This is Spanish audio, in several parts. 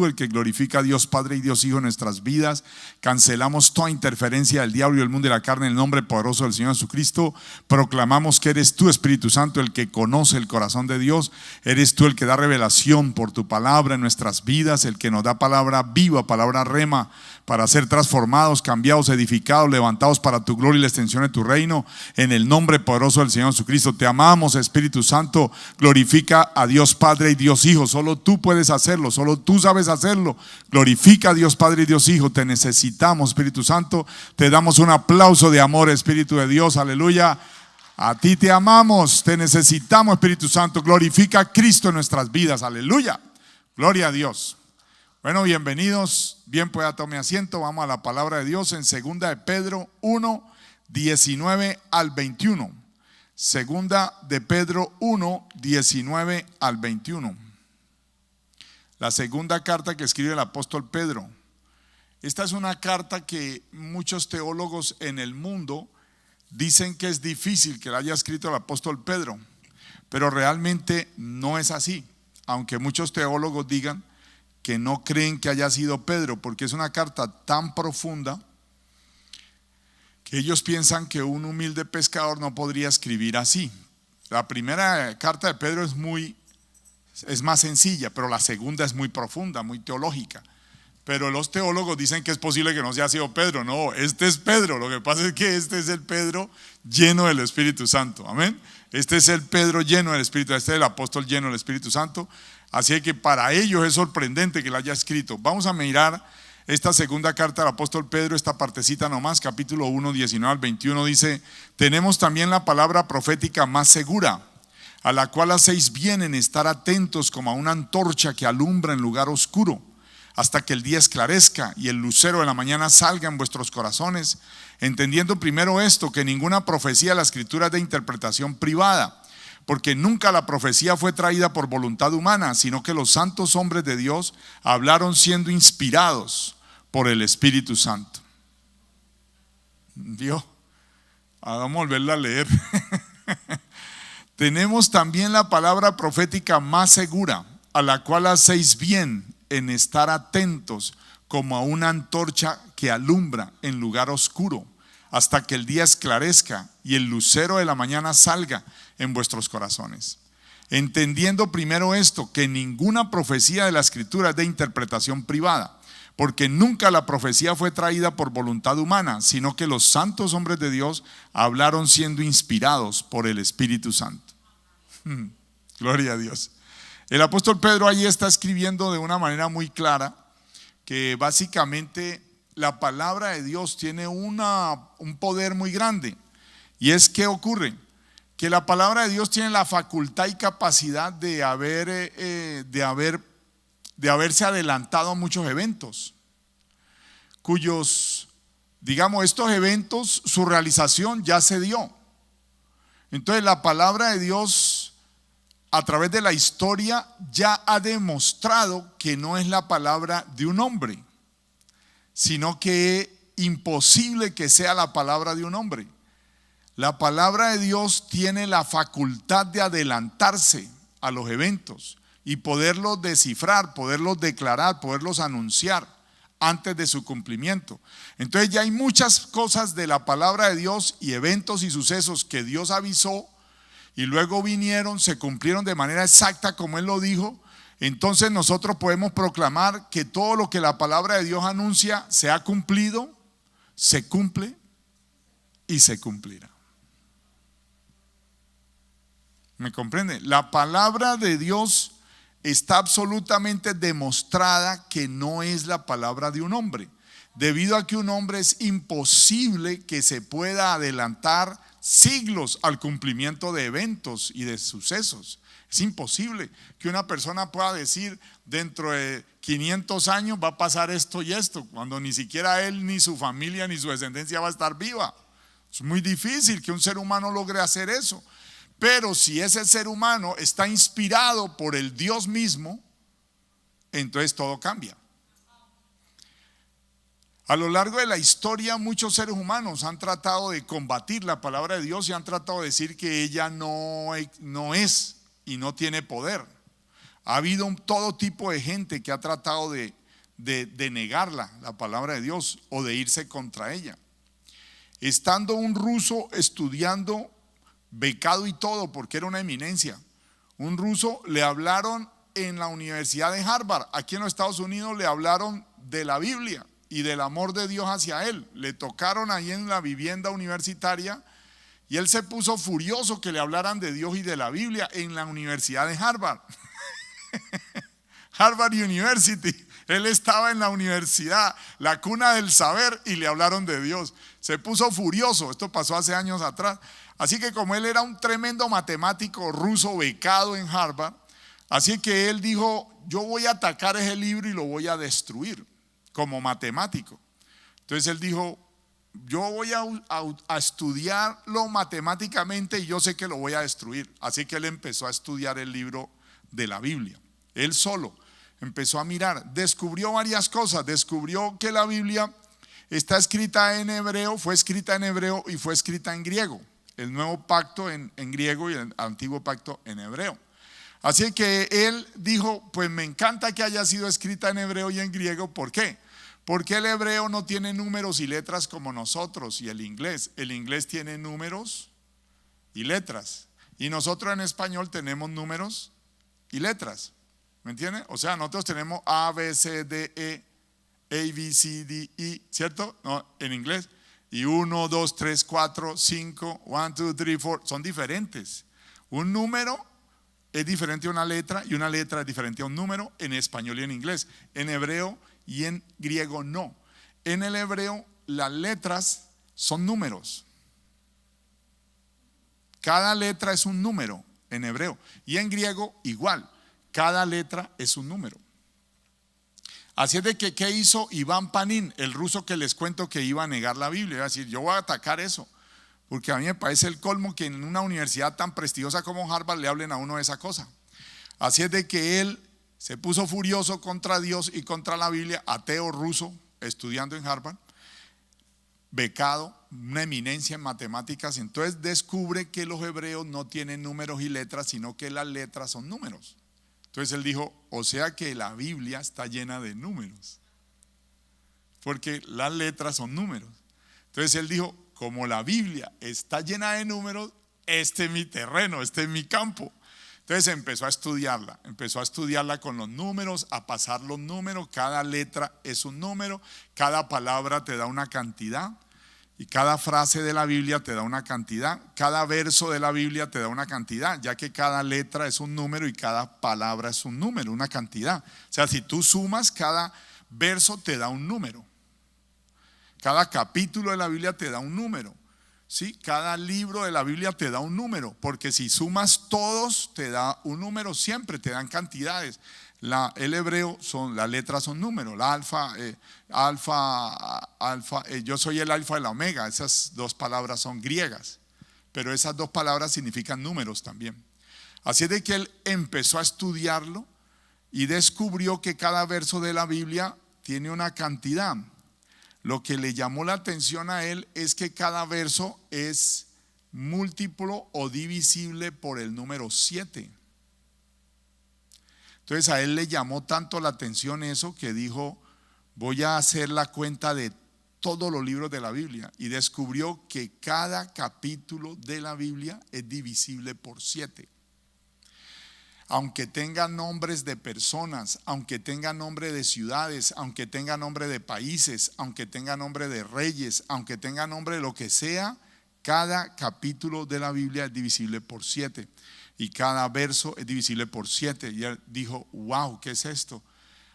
el que glorifica a Dios Padre y Dios Hijo en nuestras vidas. Cancelamos toda interferencia del diablo y del mundo y la carne en el nombre poderoso del Señor Jesucristo. Proclamamos que eres tú, Espíritu Santo, el que conoce el corazón de Dios. Eres tú el que da revelación por tu palabra en nuestras vidas, el que nos da palabra viva, palabra rema, para ser transformados, cambiados, edificados, levantados para tu gloria y la extensión de tu reino, en el nombre poderoso del Señor Jesucristo. Te amamos, Espíritu Santo. Glorifica a Dios Padre y Dios Hijo. Solo tú puedes hacerlo, solo tú sabes hacerlo. Glorifica a Dios Padre y Dios Hijo. Te necesitamos, Espíritu Santo. Te damos un aplauso de amor, Espíritu de Dios. Aleluya. A ti te amamos, te necesitamos, Espíritu Santo. Glorifica a Cristo en nuestras vidas. Aleluya. Gloria a Dios. Bueno, bienvenidos. Bien, pueda tome asiento. Vamos a la palabra de Dios en 2 de Pedro 1, 19 al 21. 2 de Pedro 1, 19 al 21. La segunda carta que escribe el apóstol Pedro. Esta es una carta que muchos teólogos en el mundo dicen que es difícil que la haya escrito el apóstol Pedro, pero realmente no es así, aunque muchos teólogos digan que no creen que haya sido Pedro, porque es una carta tan profunda que ellos piensan que un humilde pescador no podría escribir así. La primera carta de Pedro es más sencilla, pero la segunda es muy profunda, muy teológica. Pero los teólogos dicen que es posible que no haya sido Pedro. No, este es Pedro. Lo que pasa es que este es el Pedro lleno del Espíritu Santo. Amén. Este es el Pedro lleno del Espíritu. Este es el apóstol lleno del Espíritu Santo. Así que para ellos es sorprendente que la haya escrito. Vamos a mirar esta segunda carta del apóstol Pedro, esta partecita nomás, capítulo 1, 19 al 21. Dice: tenemos también la palabra profética más segura, a la cual hacéis bien en estar atentos como a una antorcha que alumbra en lugar oscuro, hasta que el día esclarezca y el lucero de la mañana salga en vuestros corazones, entendiendo primero esto, que ninguna profecía de la Escritura es de interpretación privada, porque nunca la profecía fue traída por voluntad humana, sino que los santos hombres de Dios hablaron siendo inspirados por el Espíritu Santo. Dios, vamos a volverla a leer. Tenemos también la palabra profética más segura, a la cual hacéis bien en estar atentos como a una antorcha que alumbra en lugar oscuro, hasta que el día esclarezca y el lucero de la mañana salga en vuestros corazones. Entendiendo primero esto, que ninguna profecía de la Escritura es de interpretación privada, porque nunca la profecía fue traída por voluntad humana, sino que los santos hombres de Dios hablaron siendo inspirados por el Espíritu Santo. Gloria a Dios. El apóstol Pedro ahí está escribiendo de una manera muy clara que básicamente la palabra de Dios tiene un poder muy grande. Y es que ocurre que la palabra de Dios tiene la facultad y capacidad de haberse adelantado a muchos eventos, cuyos, digamos, estos eventos, su realización ya se dio. Entonces la palabra de Dios a través de la historia ya ha demostrado que no es la palabra de un hombre, sino que es imposible que sea la palabra de un hombre. La palabra de Dios tiene la facultad de adelantarse a los eventos y poderlos descifrar, poderlos declarar, poderlos anunciar antes de su cumplimiento. Entonces ya hay muchas cosas de la palabra de Dios y eventos y sucesos que Dios avisó y luego vinieron, se cumplieron de manera exacta como Él lo dijo. Entonces nosotros podemos proclamar que todo lo que la palabra de Dios anuncia se ha cumplido, se cumple y se cumplirá. ¿Me comprende? La palabra de Dios está absolutamente demostrada que no es la palabra de un hombre, debido a que un hombre es imposible que se pueda adelantar siglos al cumplimiento de eventos y de sucesos. Es imposible que una persona pueda decir dentro de 500 años va a pasar esto y esto, cuando ni siquiera él, ni su familia, ni su descendencia va a estar viva. Es muy difícil que un ser humano logre hacer eso. Pero si ese ser humano está inspirado por el Dios mismo, entonces todo cambia. A lo largo de la historia, muchos seres humanos han tratado de combatir la palabra de Dios y han tratado de decir que ella no es y no tiene poder. Ha habido todo tipo de gente que ha tratado de negarla, la palabra de Dios, o de irse contra ella. Estando un ruso estudiando, becado y todo, porque era una eminencia, un ruso, le hablaron en la Universidad de Harvard, aquí en los Estados Unidos, le hablaron de la Biblia y del amor de Dios hacia él. Le tocaron ahí en la vivienda universitaria y él se puso furioso que le hablaran de Dios y de la Biblia en la Universidad de Harvard. Harvard University. Él estaba en la universidad, la cuna del saber, y le hablaron de Dios. Se puso furioso. Esto pasó hace años atrás. Así que como él era un tremendo matemático ruso becado en Harvard, así que él dijo: yo voy a atacar ese libro y lo voy a destruir como matemático. Entonces él dijo: yo voy a estudiarlo matemáticamente y yo sé que lo voy a destruir. Así que él empezó a estudiar el libro de la Biblia. Él solo empezó a mirar, descubrió varias cosas. Descubrió que la Biblia está escrita en hebreo, fue escrita en hebreo y fue escrita en griego. El nuevo pacto en griego y el antiguo pacto en hebreo. Así que él dijo: pues me encanta que haya sido escrita en hebreo y en griego. ¿Por qué? Porque el hebreo no tiene números y letras como nosotros y el inglés. El inglés tiene números y letras. Y nosotros en español tenemos números y letras. ¿Me entiende? O sea, nosotros tenemos A, B, C, D, E, A, B, C, D, E, ¿cierto? No, en inglés. Y 1, 2, 3, 4, 5, 1, 2, 3, 4, son diferentes. Un número es diferente a una letra y una letra es diferente a un número en español y en inglés. En hebreo y en griego no. En el hebreo las letras son números. Cada letra es un número en hebreo. Y en griego igual. Cada letra es un número. Así es de que, ¿qué hizo Iván Panin, el ruso que les cuento que iba a negar la Biblia? Iba a decir: yo voy a atacar eso, porque a mí me parece el colmo que en una universidad tan prestigiosa como Harvard le hablen a uno de esa cosa. Así es de que él se puso furioso contra Dios y contra la Biblia, ateo ruso, estudiando en Harvard, becado, una eminencia en matemáticas. Entonces descubre que los hebreos no tienen números y letras, sino que las letras son números. Entonces él dijo: o sea que la Biblia está llena de números, porque las letras son números. Entonces él dijo: como la Biblia está llena de números, este es mi terreno, este es mi campo. Entonces empezó a estudiarla con los números, a pasar los números. Cada letra es un número, cada palabra te da una cantidad. Y cada frase de la Biblia te da una cantidad, cada verso de la Biblia te da una cantidad, ya que cada letra es un número y cada palabra es un número, una cantidad. O sea, si tú sumas, cada verso te da un número. Cada capítulo de la Biblia te da un número. ¿Sí? Cada libro de la Biblia te da un número, porque si sumas todos te da un número, siempre te dan cantidades. El hebreo las letras son números. La alfa, yo soy el alfa y la omega. Esas dos palabras son griegas, pero esas dos palabras significan números también. Así es de que él empezó a estudiarlo y descubrió que cada verso de la Biblia tiene una cantidad. Lo que le llamó la atención a él es que cada verso es múltiplo o divisible por el número 7. Entonces a él le llamó tanto la atención eso que dijo: voy a hacer la cuenta de todos los libros de la Biblia, y descubrió que cada capítulo de la Biblia es divisible por 7. Aunque tenga nombres de personas, aunque tenga nombre de ciudades, aunque tenga nombre de países, aunque tenga nombre de reyes, aunque tenga nombre de lo que sea, cada capítulo de la Biblia es divisible por 7. Y cada verso es divisible por 7. Y él dijo: wow, ¿qué es esto?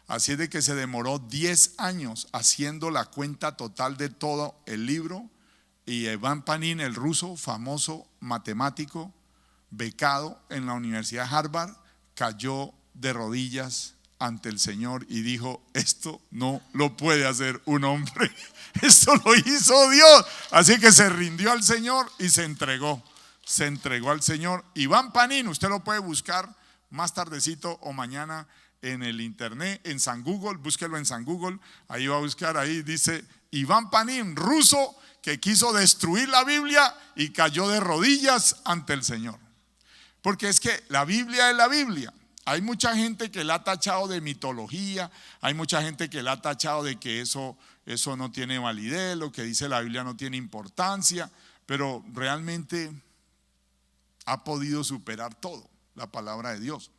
Así es de que se demoró 10 años haciendo la cuenta total de todo el libro. Y Iván Panin, el ruso, famoso matemático, becado en la Universidad de Harvard, cayó de rodillas ante el Señor y dijo: esto no lo puede hacer un hombre, esto lo hizo Dios. Así que se rindió al Señor y se entregó al Señor. Iván Panin, usted lo puede buscar más tardecito o mañana en el internet, en San Google, búsquelo en San Google, ahí va a buscar, ahí dice Iván Panin, ruso que quiso destruir la Biblia y cayó de rodillas ante el Señor. Porque es que la Biblia es la Biblia. Hay mucha gente que la ha tachado de mitología, hay mucha gente que la ha tachado de que eso no tiene validez, lo que dice la Biblia no tiene importancia, pero realmente ha podido superar todo, la palabra de Dios.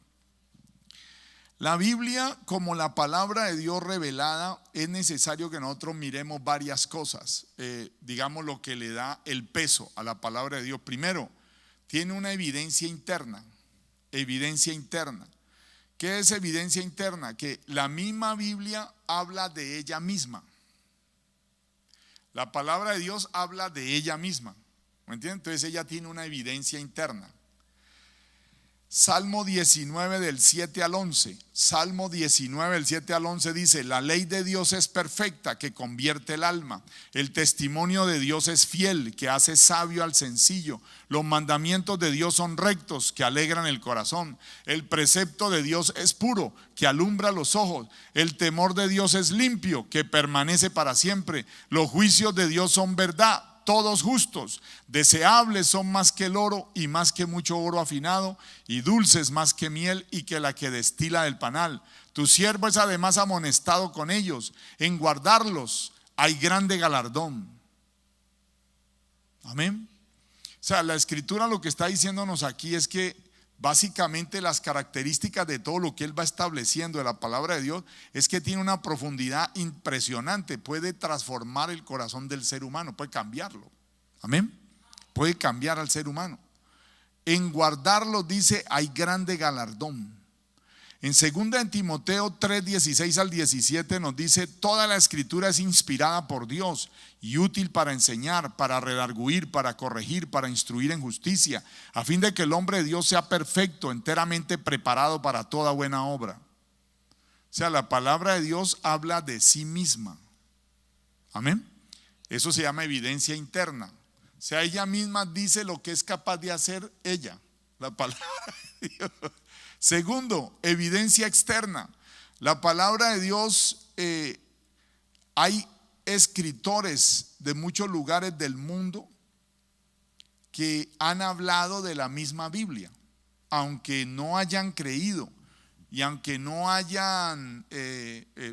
La Biblia, como la palabra de Dios revelada, es necesario que nosotros miremos varias cosas. Digamos lo que le da el peso a la palabra de Dios. Primero, tiene una evidencia interna. Evidencia interna. ¿Qué es evidencia interna? Que la misma Biblia habla de ella misma. La palabra de Dios habla de ella misma. ¿Me entienden? Entonces ella tiene una evidencia interna. Salmo 19 del 7 al 11. Salmo 19 del 7 al 11 dice: la ley de Dios es perfecta, que convierte el alma. El testimonio de Dios es fiel, que hace sabio al sencillo. Los mandamientos de Dios son rectos, que alegran el corazón. El precepto de Dios es puro, que alumbra los ojos. El temor de Dios es limpio, que permanece para siempre. Los juicios de Dios son verdad, todos justos. Deseables son más que el oro y más que mucho oro afinado, y dulces más que miel y que la que destila del panal. Tu siervo es además amonestado con ellos. En guardarlos hay grande galardón. Amén. O sea, la escritura lo que está diciéndonos aquí es que básicamente las características de todo lo que él va estableciendo de la palabra de Dios es que tiene una profundidad impresionante. Puede transformar el corazón del ser humano, puede cambiarlo. Amén. Puede cambiar al ser humano. En guardarlo, dice, hay grande galardón. En 2 Timoteo 3, 16 al 17 nos dice: toda la escritura es inspirada por Dios y útil para enseñar, para redarguir, para corregir, para instruir en justicia, a fin de que el hombre de Dios sea perfecto, enteramente preparado para toda buena obra. O sea, la palabra de Dios habla de sí misma. Amén. Eso se llama evidencia interna. O sea, ella misma dice lo que es capaz de hacer ella, la palabra de Dios. Segundo, evidencia externa. La palabra de Dios, hay escritores de muchos lugares del mundo que han hablado de la misma Biblia, aunque no hayan creído y aunque no hayan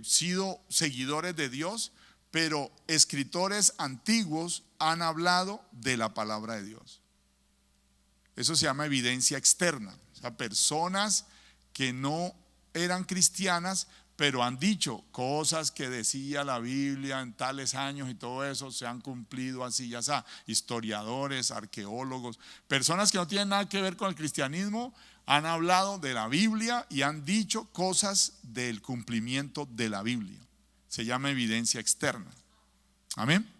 sido seguidores de Dios, pero escritores antiguos han hablado de la palabra de Dios. Eso se llama evidencia externa. O sea, personas que no eran cristianas, pero han dicho cosas que decía la Biblia en tales años y todo eso se han cumplido así, ya sea historiadores, arqueólogos, personas que no tienen nada que ver con el cristianismo, han hablado de la Biblia y han dicho cosas del cumplimiento de la Biblia. Se llama evidencia externa. Amén.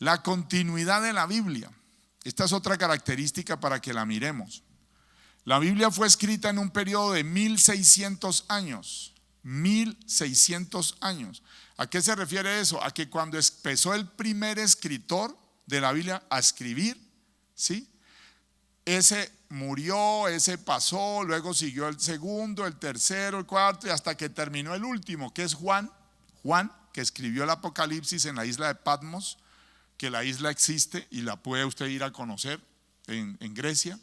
La continuidad de la Biblia. Esta es otra característica para que la miremos. La Biblia fue escrita en un periodo de 1600 años. 1600 años. ¿A qué se refiere eso? A que cuando empezó el primer escritor de la Biblia a escribir, ¿sí? Ese murió, ese pasó, luego siguió el segundo, el tercero, el cuarto, y hasta que terminó el último, que es Juan. Juan, que escribió el Apocalipsis en la isla de Patmos, que la isla existe y la puede usted ir a conocer en Grecia.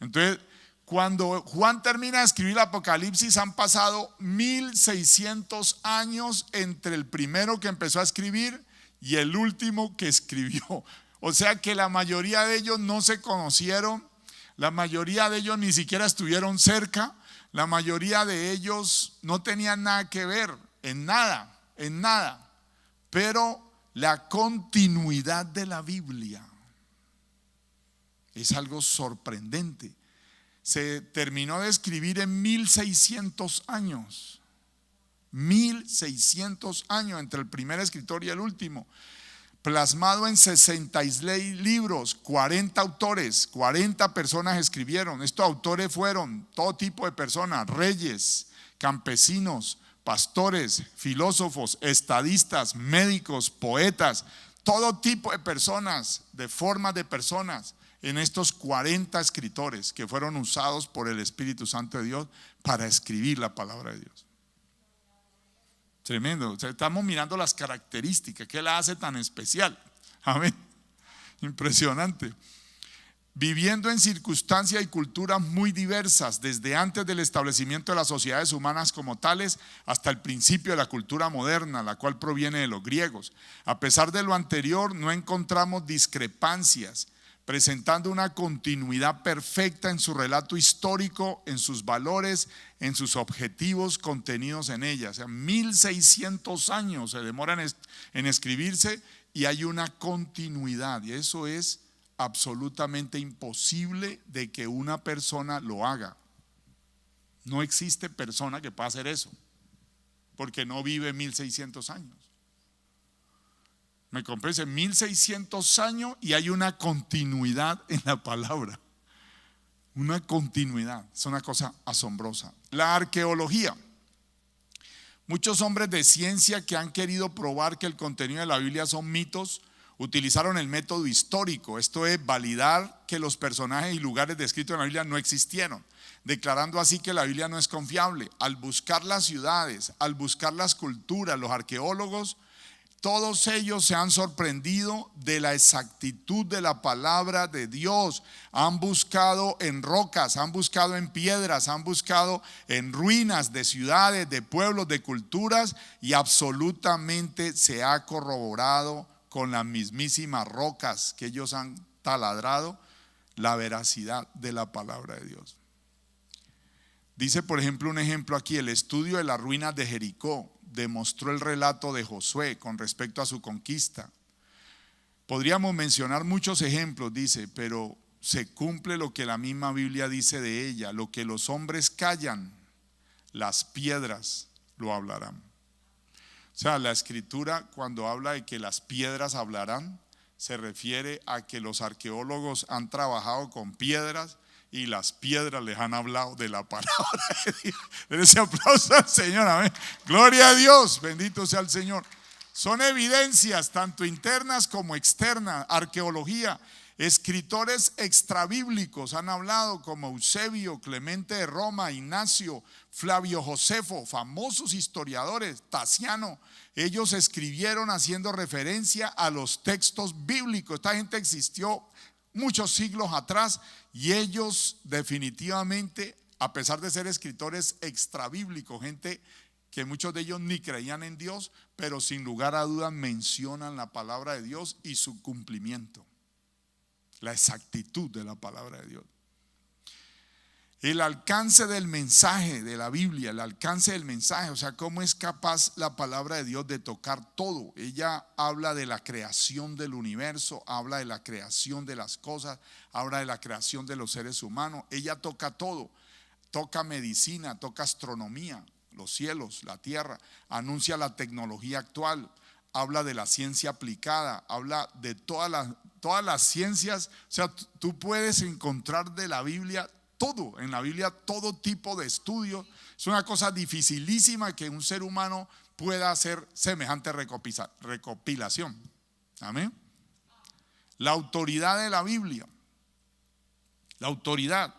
Entonces, cuando Juan termina de escribir el Apocalipsis, han pasado 1600 años entre el primero que empezó a escribir y el último que escribió. O sea que la mayoría de ellos no se conocieron, la mayoría de ellos ni siquiera estuvieron cerca, la mayoría de ellos no tenían nada que ver, en nada. Pero la continuidad de la Biblia es algo sorprendente. Se terminó de escribir en 1600 años. 1600 años entre el primer escritor y el último. Plasmado en 66 libros, 40 autores, 40 personas escribieron. Estos autores fueron todo tipo de personas: reyes, campesinos, pastores, filósofos, estadistas, médicos, poetas, todo tipo de personas, de formas de personas. En estos 40 escritores que fueron usados por el Espíritu Santo de Dios para escribir la palabra de Dios. Tremendo. O sea, estamos mirando las características que la hace tan especial. Amén. Impresionante. viviendo en circunstancias y culturas muy diversas, desde antes del establecimiento de las sociedades humanas como tales hasta el principio de la cultura moderna, la cual proviene de los griegos. A pesar de lo anterior, no encontramos discrepancias, presentando una continuidad perfecta en su relato histórico, en sus valores, en sus objetivos contenidos en ella. O sea, 1600 años se demoran en escribirse y hay una continuidad, y eso es absolutamente imposible de que una persona lo haga. No existe persona que pueda hacer eso, porque no vive 1600 años. Me comprende, 1600 años y hay una continuidad en la palabra. Una continuidad, es una cosa asombrosa. La arqueología. Muchos hombres de ciencia que han querido probar que el contenido de la Biblia son mitos, utilizaron el método histórico, esto es validar que los personajes y lugares descritos en la Biblia no existieron, declarando así que la Biblia no es confiable. Al buscar las ciudades, al buscar las culturas, los arqueólogos, todos ellos se han sorprendido de la exactitud de la palabra de Dios. Han buscado en rocas, han buscado en piedras, han buscado en ruinas de ciudades, de pueblos, de culturas, y absolutamente se ha corroborado con las mismísimas rocas que ellos han taladrado la veracidad de la palabra de Dios. Dice, por ejemplo, un ejemplo aquí: el estudio de las ruinas de Jericó demostró el relato de Josué con respecto a su conquista. Podríamos mencionar muchos ejemplos, dice, pero se cumple lo que la misma Biblia dice de ella: lo que los hombres callan, las piedras lo hablarán. O sea, la escritura, cuando habla de que las piedras hablarán, se refiere a que los arqueólogos han trabajado con piedras y las piedras les han hablado de la palabra de Dios. Den ese aplauso al Señor, amén. Gloria a Dios, bendito sea el Señor. Son evidencias tanto internas como externas. Arqueología. Escritores extrabíblicos han hablado, como Eusebio, Clemente de Roma, Ignacio, Flavio Josefo, famosos historiadores, Tasiano. Ellos escribieron haciendo referencia a los textos bíblicos. Esta gente existió muchos siglos atrás y ellos definitivamente, a pesar de ser escritores extrabíblicos, gente que muchos de ellos ni creían en Dios, pero sin lugar a dudas mencionan la palabra de Dios y su cumplimiento. La exactitud de la palabra de Dios. El alcance del mensaje de la Biblia, el alcance del mensaje, o sea, cómo es capaz la palabra de Dios de tocar todo. Ella habla de la creación del universo, habla de la creación de las cosas, habla de la creación de los seres humanos. Ella toca todo, toca medicina, toca astronomía, los cielos, la tierra, anuncia la tecnología actual, habla de la ciencia aplicada, habla de todas las ciencias. O sea, tú puedes encontrar de la Biblia todo, en la Biblia todo tipo de estudio. Es una cosa dificilísima que un ser humano pueda hacer semejante recopilación. Amén. La autoridad de la Biblia, la autoridad,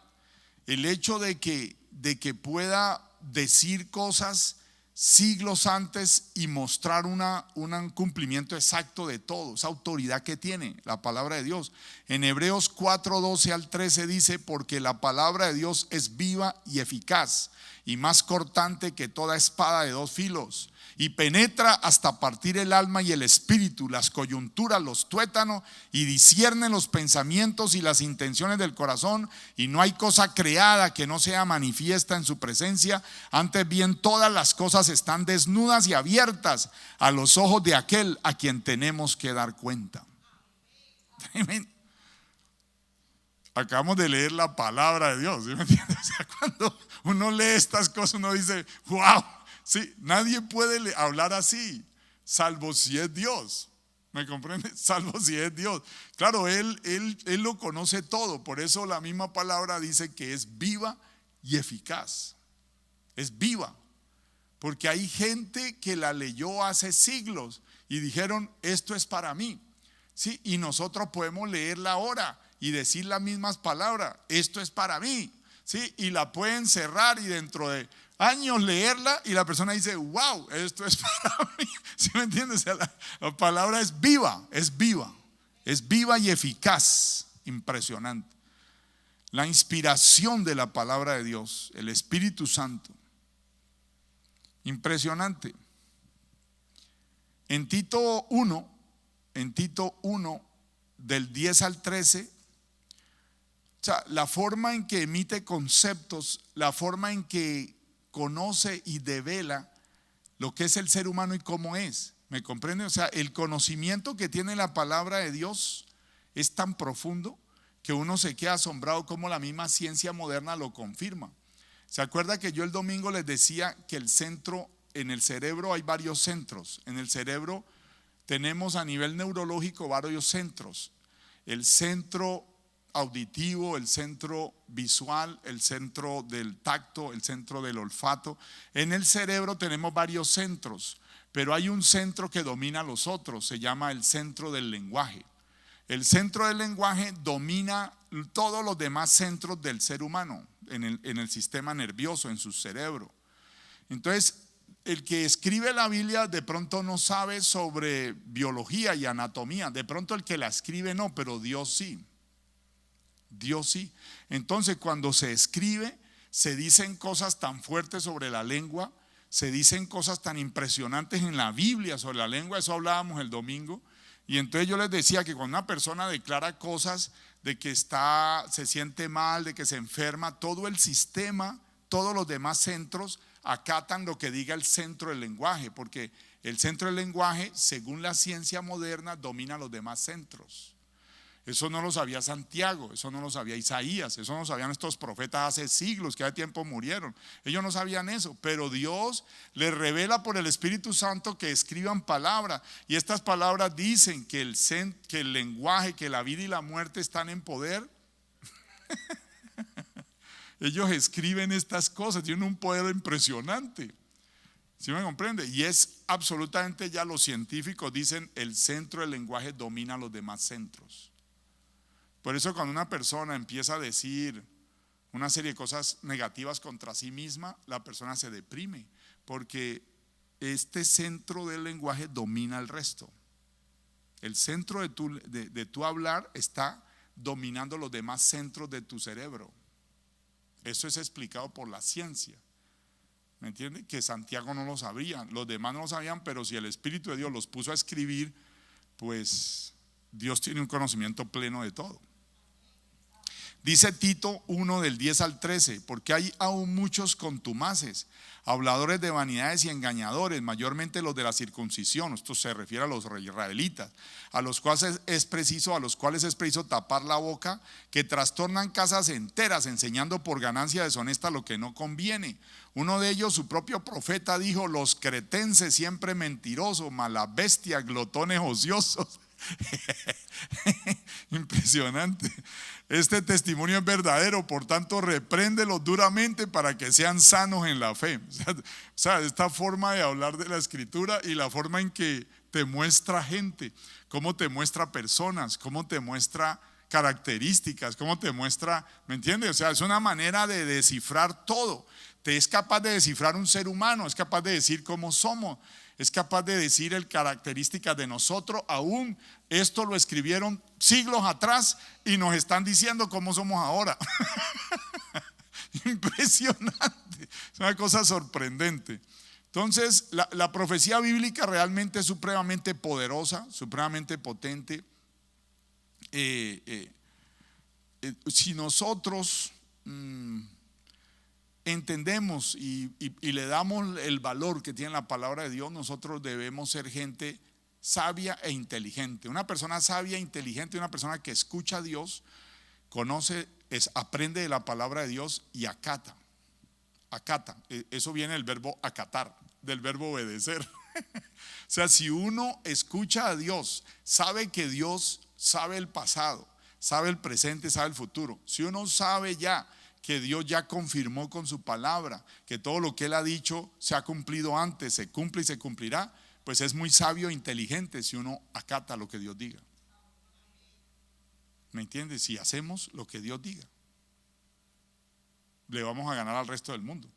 el hecho de que pueda decir cosas siglos antes y mostrar un cumplimiento exacto de todo, esa autoridad que tiene la palabra de Dios. En Hebreos 4:12 al 13 dice: porque la palabra de Dios es viva y eficaz y más cortante que toda espada de dos filos, y penetra hasta partir el alma y el espíritu, las coyunturas, los tuétanos, y discierne los pensamientos y las intenciones del corazón, y no hay cosa creada que no sea manifiesta en su presencia. Antes bien, todas las cosas están desnudas y abiertas a los ojos de aquel a quien tenemos que dar cuenta. Amén. Acabamos de leer la palabra de Dios, ¿sí me entiendes? O sea, cuando uno lee estas cosas, uno dice: wow. Sí, nadie puede hablar así, salvo si es Dios. ¿Me comprende? Salvo si es Dios. Claro, Él lo conoce todo. Por eso la misma palabra dice que es viva y eficaz. Es viva. Porque hay gente que la leyó hace siglos y dijeron: esto es para mí. Sí, y nosotros podemos leerla ahora y decir las mismas palabras: esto es para mí. Sí, y la pueden cerrar y dentro de años leerla y la persona dice: wow, esto es para mí. ¿Sí me entiendes? O sea, la palabra es viva y eficaz. Impresionante. La inspiración de la palabra de Dios, el Espíritu Santo. Impresionante. En Tito 1, del 10 al 13, o sea, la forma en que emite conceptos, la forma en que conoce y devela lo que es el ser humano y cómo es. ¿Me comprende? O sea, el conocimiento que tiene la palabra de Dios es tan profundo que uno se queda asombrado como la misma ciencia moderna lo confirma. ¿Se acuerda que yo el domingo les decía que el centro, en el cerebro hay varios centros? En el cerebro tenemos a nivel neurológico varios centros. El centro auditivo, el centro visual, el centro del tacto, el centro del olfato. En el cerebro tenemos varios centros, pero hay un centro que domina a los otros, se llama el centro del lenguaje. El centro del lenguaje domina todos los demás centros del ser humano, en el sistema nervioso, en su cerebro. Entonces, el que escribe la Biblia de pronto no sabe sobre biología y anatomía, de pronto el que la escribe no, pero Dios sí. Dios sí. Entonces, cuando se escribe, se dicen cosas tan fuertes sobre la lengua, se dicen cosas tan impresionantes en la Biblia sobre la lengua, eso hablábamos el domingo. Y entonces yo les decía que cuando una persona declara cosas de que se siente mal, de que se enferma, todo el sistema, todos los demás centros acatan lo que diga el centro del lenguaje, porque el centro del lenguaje, según la ciencia moderna, domina los demás centros. Eso no lo sabía Santiago, eso no lo sabía Isaías, eso no lo sabían estos profetas hace siglos que hace tiempo murieron. Ellos no sabían eso, pero Dios les revela por el Espíritu Santo que escriban palabras. Y estas palabras dicen que el lenguaje, que la vida y la muerte están en poder. Ellos escriben estas cosas, tienen un poder impresionante. ¿Sí me comprende? Y es absolutamente, ya los científicos dicen, el centro del lenguaje domina los demás centros. Por eso cuando una persona empieza a decir una serie de cosas negativas contra sí misma, la persona se deprime, porque este centro del lenguaje domina el resto. El centro de tu hablar está dominando los demás centros de tu cerebro. Eso es explicado por la ciencia. ¿Me entiende? Que Santiago no lo sabía, los demás no lo sabían, pero si el Espíritu de Dios los puso a escribir, pues Dios tiene un conocimiento pleno de todo. Dice Tito 1 del 10 al 13, porque hay aún muchos contumaces, habladores de vanidades y engañadores, mayormente los de la circuncisión. Esto se refiere a los israelitas, a los cuales es preciso tapar la boca, que trastornan casas enteras, enseñando por ganancia deshonesta lo que no conviene. Uno de ellos, su propio profeta, dijo: los cretenses siempre mentirosos, malas bestias, glotones ociosos. Impresionante. Este testimonio es verdadero, por tanto repréndelos duramente para que sean sanos en la fe. O sea, esta forma de hablar de la Escritura y la forma en que te muestra gente, cómo te muestra personas, cómo te muestra características, cómo te muestra, ¿me entiendes? O sea, es una manera de descifrar todo. Te es capaz de descifrar un ser humano, es capaz de decir cómo somos, es capaz de decir el características de nosotros. Aún esto lo escribieron siglos atrás y nos están diciendo cómo somos ahora. Impresionante, es una cosa sorprendente. Entonces la profecía bíblica realmente es supremamente poderosa, supremamente potente. Si nosotros entendemos y le damos el valor que tiene la palabra de Dios, nosotros debemos ser gente sabia e inteligente. Una persona sabia e inteligente, una persona que escucha a Dios, conoce, aprende de la palabra de Dios y acata. Eso viene del verbo acatar, del verbo obedecer. O sea, si uno escucha a Dios, sabe que Dios sabe el pasado, sabe el presente, sabe el futuro. Si uno sabe ya que Dios ya confirmó con su palabra que todo lo que Él ha dicho se ha cumplido antes, se cumple y se cumplirá, pues es muy sabio e inteligente si uno acata lo que Dios diga. ¿Me entiendes? Si hacemos lo que Dios diga, le vamos a ganar al resto del mundo.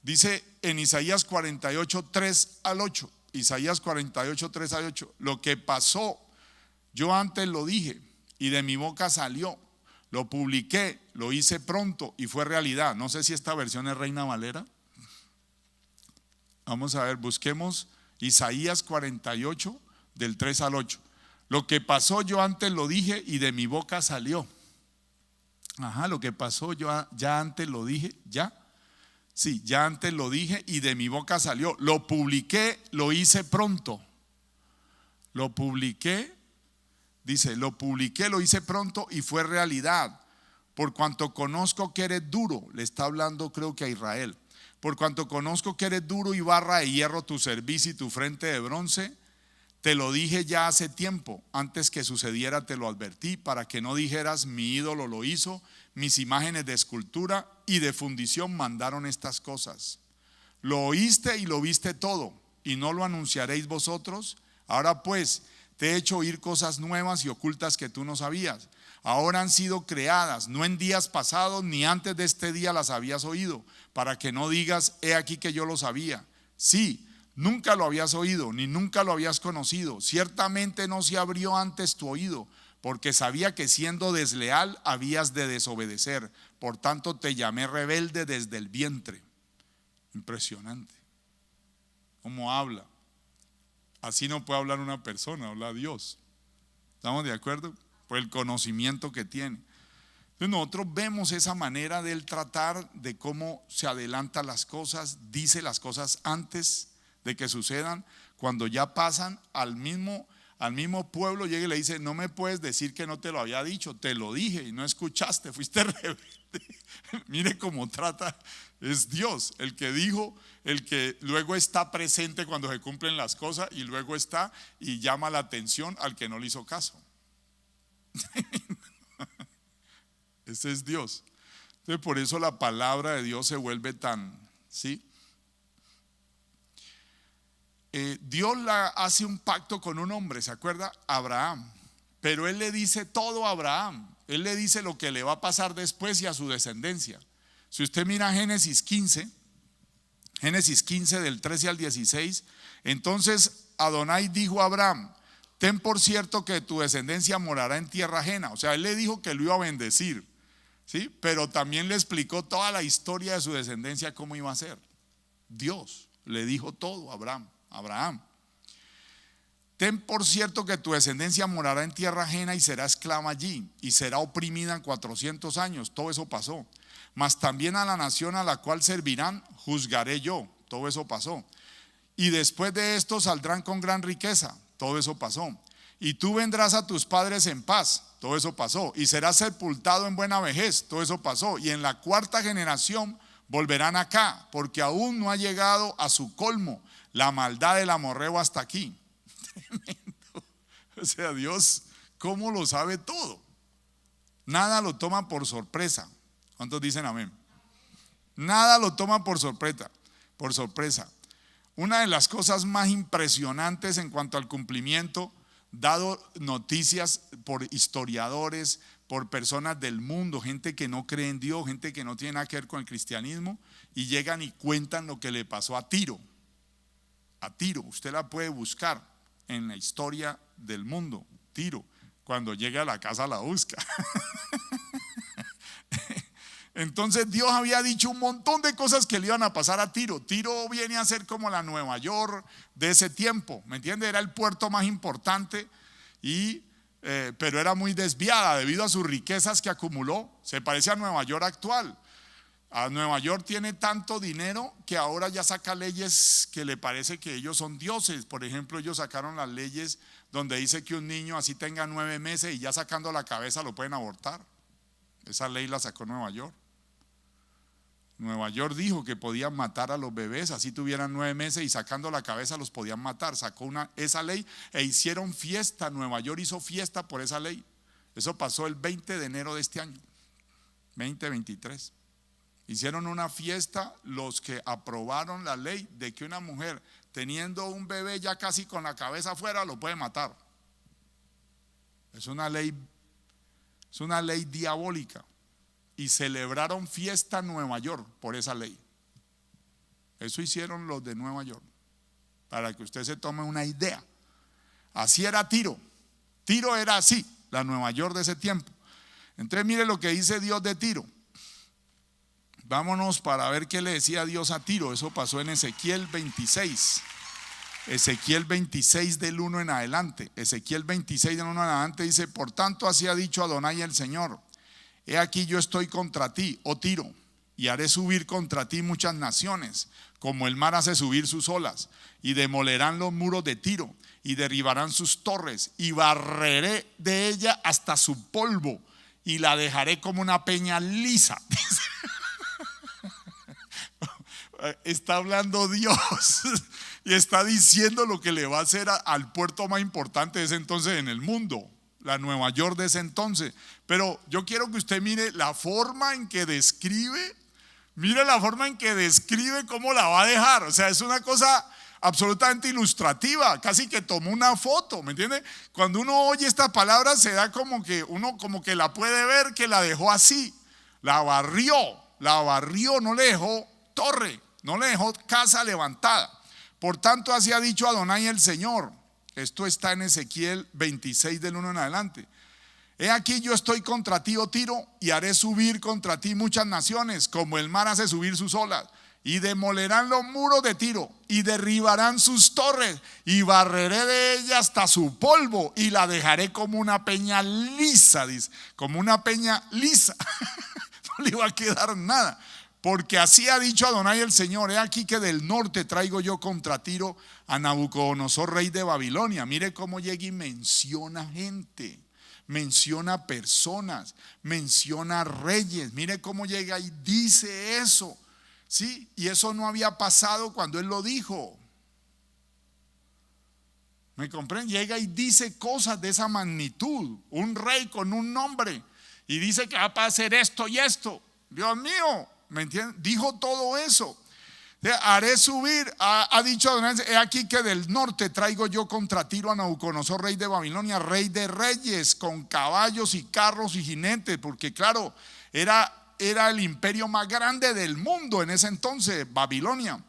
Dice en Isaías 48, 3 al 8, Isaías 48, 3 al 8, lo que pasó, yo antes lo dije y de mi boca salió. lo publiqué, lo hice pronto y fue realidad. No sé si esta versión es Reina Valera. Vamos a ver, busquemos Isaías 48 del 3 al 8. Lo que pasó yo antes lo dije y de mi boca salió. Lo que pasó yo ya antes lo dije, ya antes lo dije y de mi boca salió. Lo publiqué, lo hice pronto. Lo publiqué, lo hice pronto y fue realidad. Por cuanto conozco que eres duro, le está hablando creo que a Israel. Por cuanto conozco que eres duro y barra de hierro tu cerviz y tu frente de bronce, te lo dije ya hace tiempo, antes que sucediera te lo advertí, para que no dijeras mi ídolo lo hizo, mis imágenes de escultura y de fundición mandaron estas cosas. Lo oíste y lo viste todo, y no lo anunciaréis vosotros. Ahora pues, te he hecho oír cosas nuevas y ocultas que tú no sabías. Ahora han sido creadas, no en días pasados ni antes de este día las habías oído, para que no digas, he aquí que yo lo sabía. Sí, nunca lo habías oído, ni nunca lo habías conocido. Ciertamente no se abrió antes tu oído, porque sabía que siendo desleal habías de desobedecer. Por tanto te llamé rebelde desde el vientre. Impresionante. ¿Cómo habla? Así no puede hablar una persona, habla Dios. ¿Estamos de acuerdo? Por el conocimiento que tiene. Entonces nosotros vemos esa manera de él tratar de cómo se adelantan las cosas, dice las cosas antes de que sucedan, cuando ya pasan al mismo pueblo llega y le dice, no me puedes decir que no te lo había dicho, te lo dije y no escuchaste, fuiste rebelde. Mire cómo trata, es Dios el que dijo, el que luego está presente cuando se cumplen las cosas y luego está y llama la atención al que no le hizo caso. Ese es Dios. Entonces por eso la palabra de Dios se vuelve tan, ¿sí? Dios hace un pacto con un hombre, ¿se acuerda? Abraham. Pero él le dice todo a Abraham. Él le dice lo que le va a pasar después y a su descendencia. Si usted mira Génesis 15 del 13 al 16, entonces Adonai dijo a Abraham, ten por cierto que tu descendencia morará en tierra ajena. O sea, él le dijo que lo iba a bendecir, ¿sí? Pero también le explicó toda la historia de su descendencia, cómo iba a ser. Dios le dijo todo a Abraham. Ten por cierto que tu descendencia morará en tierra ajena y será esclava allí y será oprimida en 400 años. Todo eso pasó. Mas también a la nación a la cual servirán juzgaré yo. Todo eso pasó. Y después de esto saldrán con gran riqueza. Todo eso pasó. Y tú vendrás a tus padres en paz. Todo eso pasó. Y serás sepultado en buena vejez. Todo eso pasó. Y en la cuarta generación volverán acá, porque aún no ha llegado a su colmo la maldad del amorreo hasta aquí. Tremendo. O sea, Dios, ¿cómo lo sabe todo? Nada lo toma por sorpresa. ¿Cuántos dicen amén? Nada lo toma por sorpresa. Una de las cosas más impresionantes en cuanto al cumplimiento, dado noticias por historiadores, por personas del mundo, gente que no cree en Dios, gente que no tiene nada que ver con el cristianismo, y llegan y cuentan lo que le pasó a Tiro. Usted la puede buscar en la historia del mundo. Tiro, cuando llega a la casa la busca. Entonces Dios había dicho un montón de cosas que le iban a pasar a Tiro. Tiro viene a ser como la Nueva York de ese tiempo, ¿me entiende? Era el puerto más importante, pero era muy desviada debido a sus riquezas que acumuló. Se parece a Nueva York actual. A Nueva York tiene tanto dinero que ahora ya saca leyes que le parece que ellos son dioses. Por ejemplo, ellos sacaron las leyes donde dice que un niño así tenga 9 meses y ya sacando la cabeza lo pueden abortar. Esa ley la sacó Nueva York. Nueva York dijo que podían matar a los bebés así tuvieran 9 meses y sacando la cabeza los podían matar. Sacó esa ley e hicieron fiesta. Nueva York hizo fiesta por esa ley. Eso pasó el 20 de enero de este año 2023. Hicieron una fiesta los que aprobaron la ley de que una mujer teniendo un bebé ya casi con la cabeza afuera lo puede matar. Es una ley diabólica. Y celebraron fiesta en Nueva York por esa ley. Eso hicieron los de Nueva York, para que usted se tome una idea. Así era Tiro. Tiro era así, la Nueva York de ese tiempo. Entonces mire lo que dice Dios de Tiro. Vámonos para ver qué le decía Dios a Tiro. Eso pasó en Ezequiel 26. Ezequiel 26 del 1 en adelante. Ezequiel 26 del 1 en adelante dice: por tanto así ha dicho Adonai el Señor: he aquí yo estoy contra ti, oh Tiro, y haré subir contra ti muchas naciones, como el mar hace subir sus olas, y demolerán los muros de Tiro, y derribarán sus torres, y barreré de ella hasta su polvo, y la dejaré como una peña lisa. Está hablando Dios y está diciendo lo que le va a hacer al puerto más importante de ese entonces en el mundo, la Nueva York de ese entonces. Pero yo quiero que usted mire la forma en que describe, cómo la va a dejar. O sea, es una cosa absolutamente ilustrativa, casi que tomó una foto, ¿me entiende? Cuando uno oye esta palabra se da como que uno como que la puede ver, que la dejó así, la barrió, no le dejó torre, no le dejó casa levantada. Por tanto así ha dicho Adonai el Señor. Esto está en Ezequiel 26 del 1 en adelante: he aquí yo estoy contra ti, oh Tiro, y haré subir contra ti muchas naciones, como el mar hace subir sus olas, y demolerán los muros de Tiro, y derribarán sus torres, y barreré de ella hasta su polvo, y la dejaré como una peña lisa. Dice, como una peña lisa. No le iba a quedar nada. Porque así ha dicho Adonai el Señor: he aquí que del norte traigo yo contra Tiro a Nabucodonosor, rey de Babilonia. Mire cómo llega y menciona gente, menciona personas, menciona reyes. Mire cómo llega y dice eso, ¿sí? Y eso no había pasado cuando él lo dijo. ¿Me comprenden? Llega y dice cosas de esa magnitud, un rey con un nombre, y dice que va a hacer esto y esto. Dios mío, ¿me entienden? Dijo todo eso. Haré subir, ha dicho Adonai: he aquí que del norte traigo yo contra Tiro a Nabucodonosor, rey de Babilonia, rey de reyes, con caballos y carros y jinetes. Porque claro, era el imperio más grande del mundo en ese entonces, Babilonia.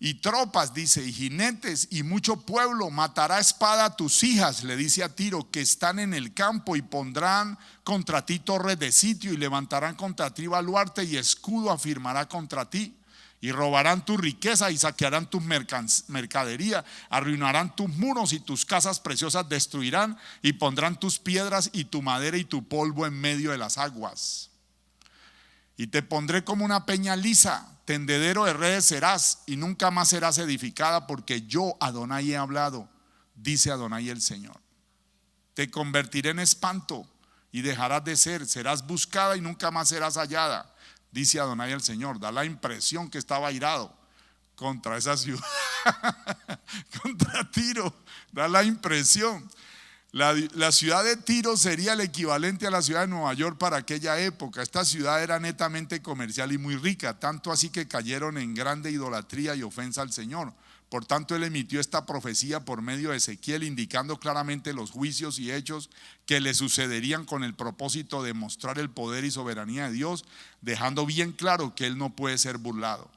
Y tropas, dice, y jinetes y mucho pueblo. Matará a espada a tus hijas, le dice a Tiro, que están en el campo, y pondrán contra ti torres de sitio, y levantarán contra ti baluarte, y escudo afirmará contra ti, y robarán tu riqueza y saquearán tu mercadería, arruinarán tus muros y tus casas preciosas destruirán, y pondrán tus piedras y tu madera y tu polvo en medio de las aguas. Y te pondré como una peña lisa, tendedero de redes serás, y nunca más serás edificada, porque yo Adonai he hablado, dice Adonai el Señor. Te convertiré en espanto y dejarás de ser, serás buscada y nunca más serás hallada, dice Adonai el Señor. Da la impresión que estaba airado contra esa ciudad, contra Tiro, da la impresión. La ciudad de Tiro sería el equivalente a la ciudad de Nueva York para aquella época. Esta ciudad era netamente comercial y muy rica, tanto así que cayeron en grande idolatría y ofensa al Señor. Por tanto, él emitió esta profecía por medio de Ezequiel, indicando claramente los juicios y hechos que le sucederían, con el propósito de mostrar el poder y soberanía de Dios, dejando bien claro que él no puede ser burlado.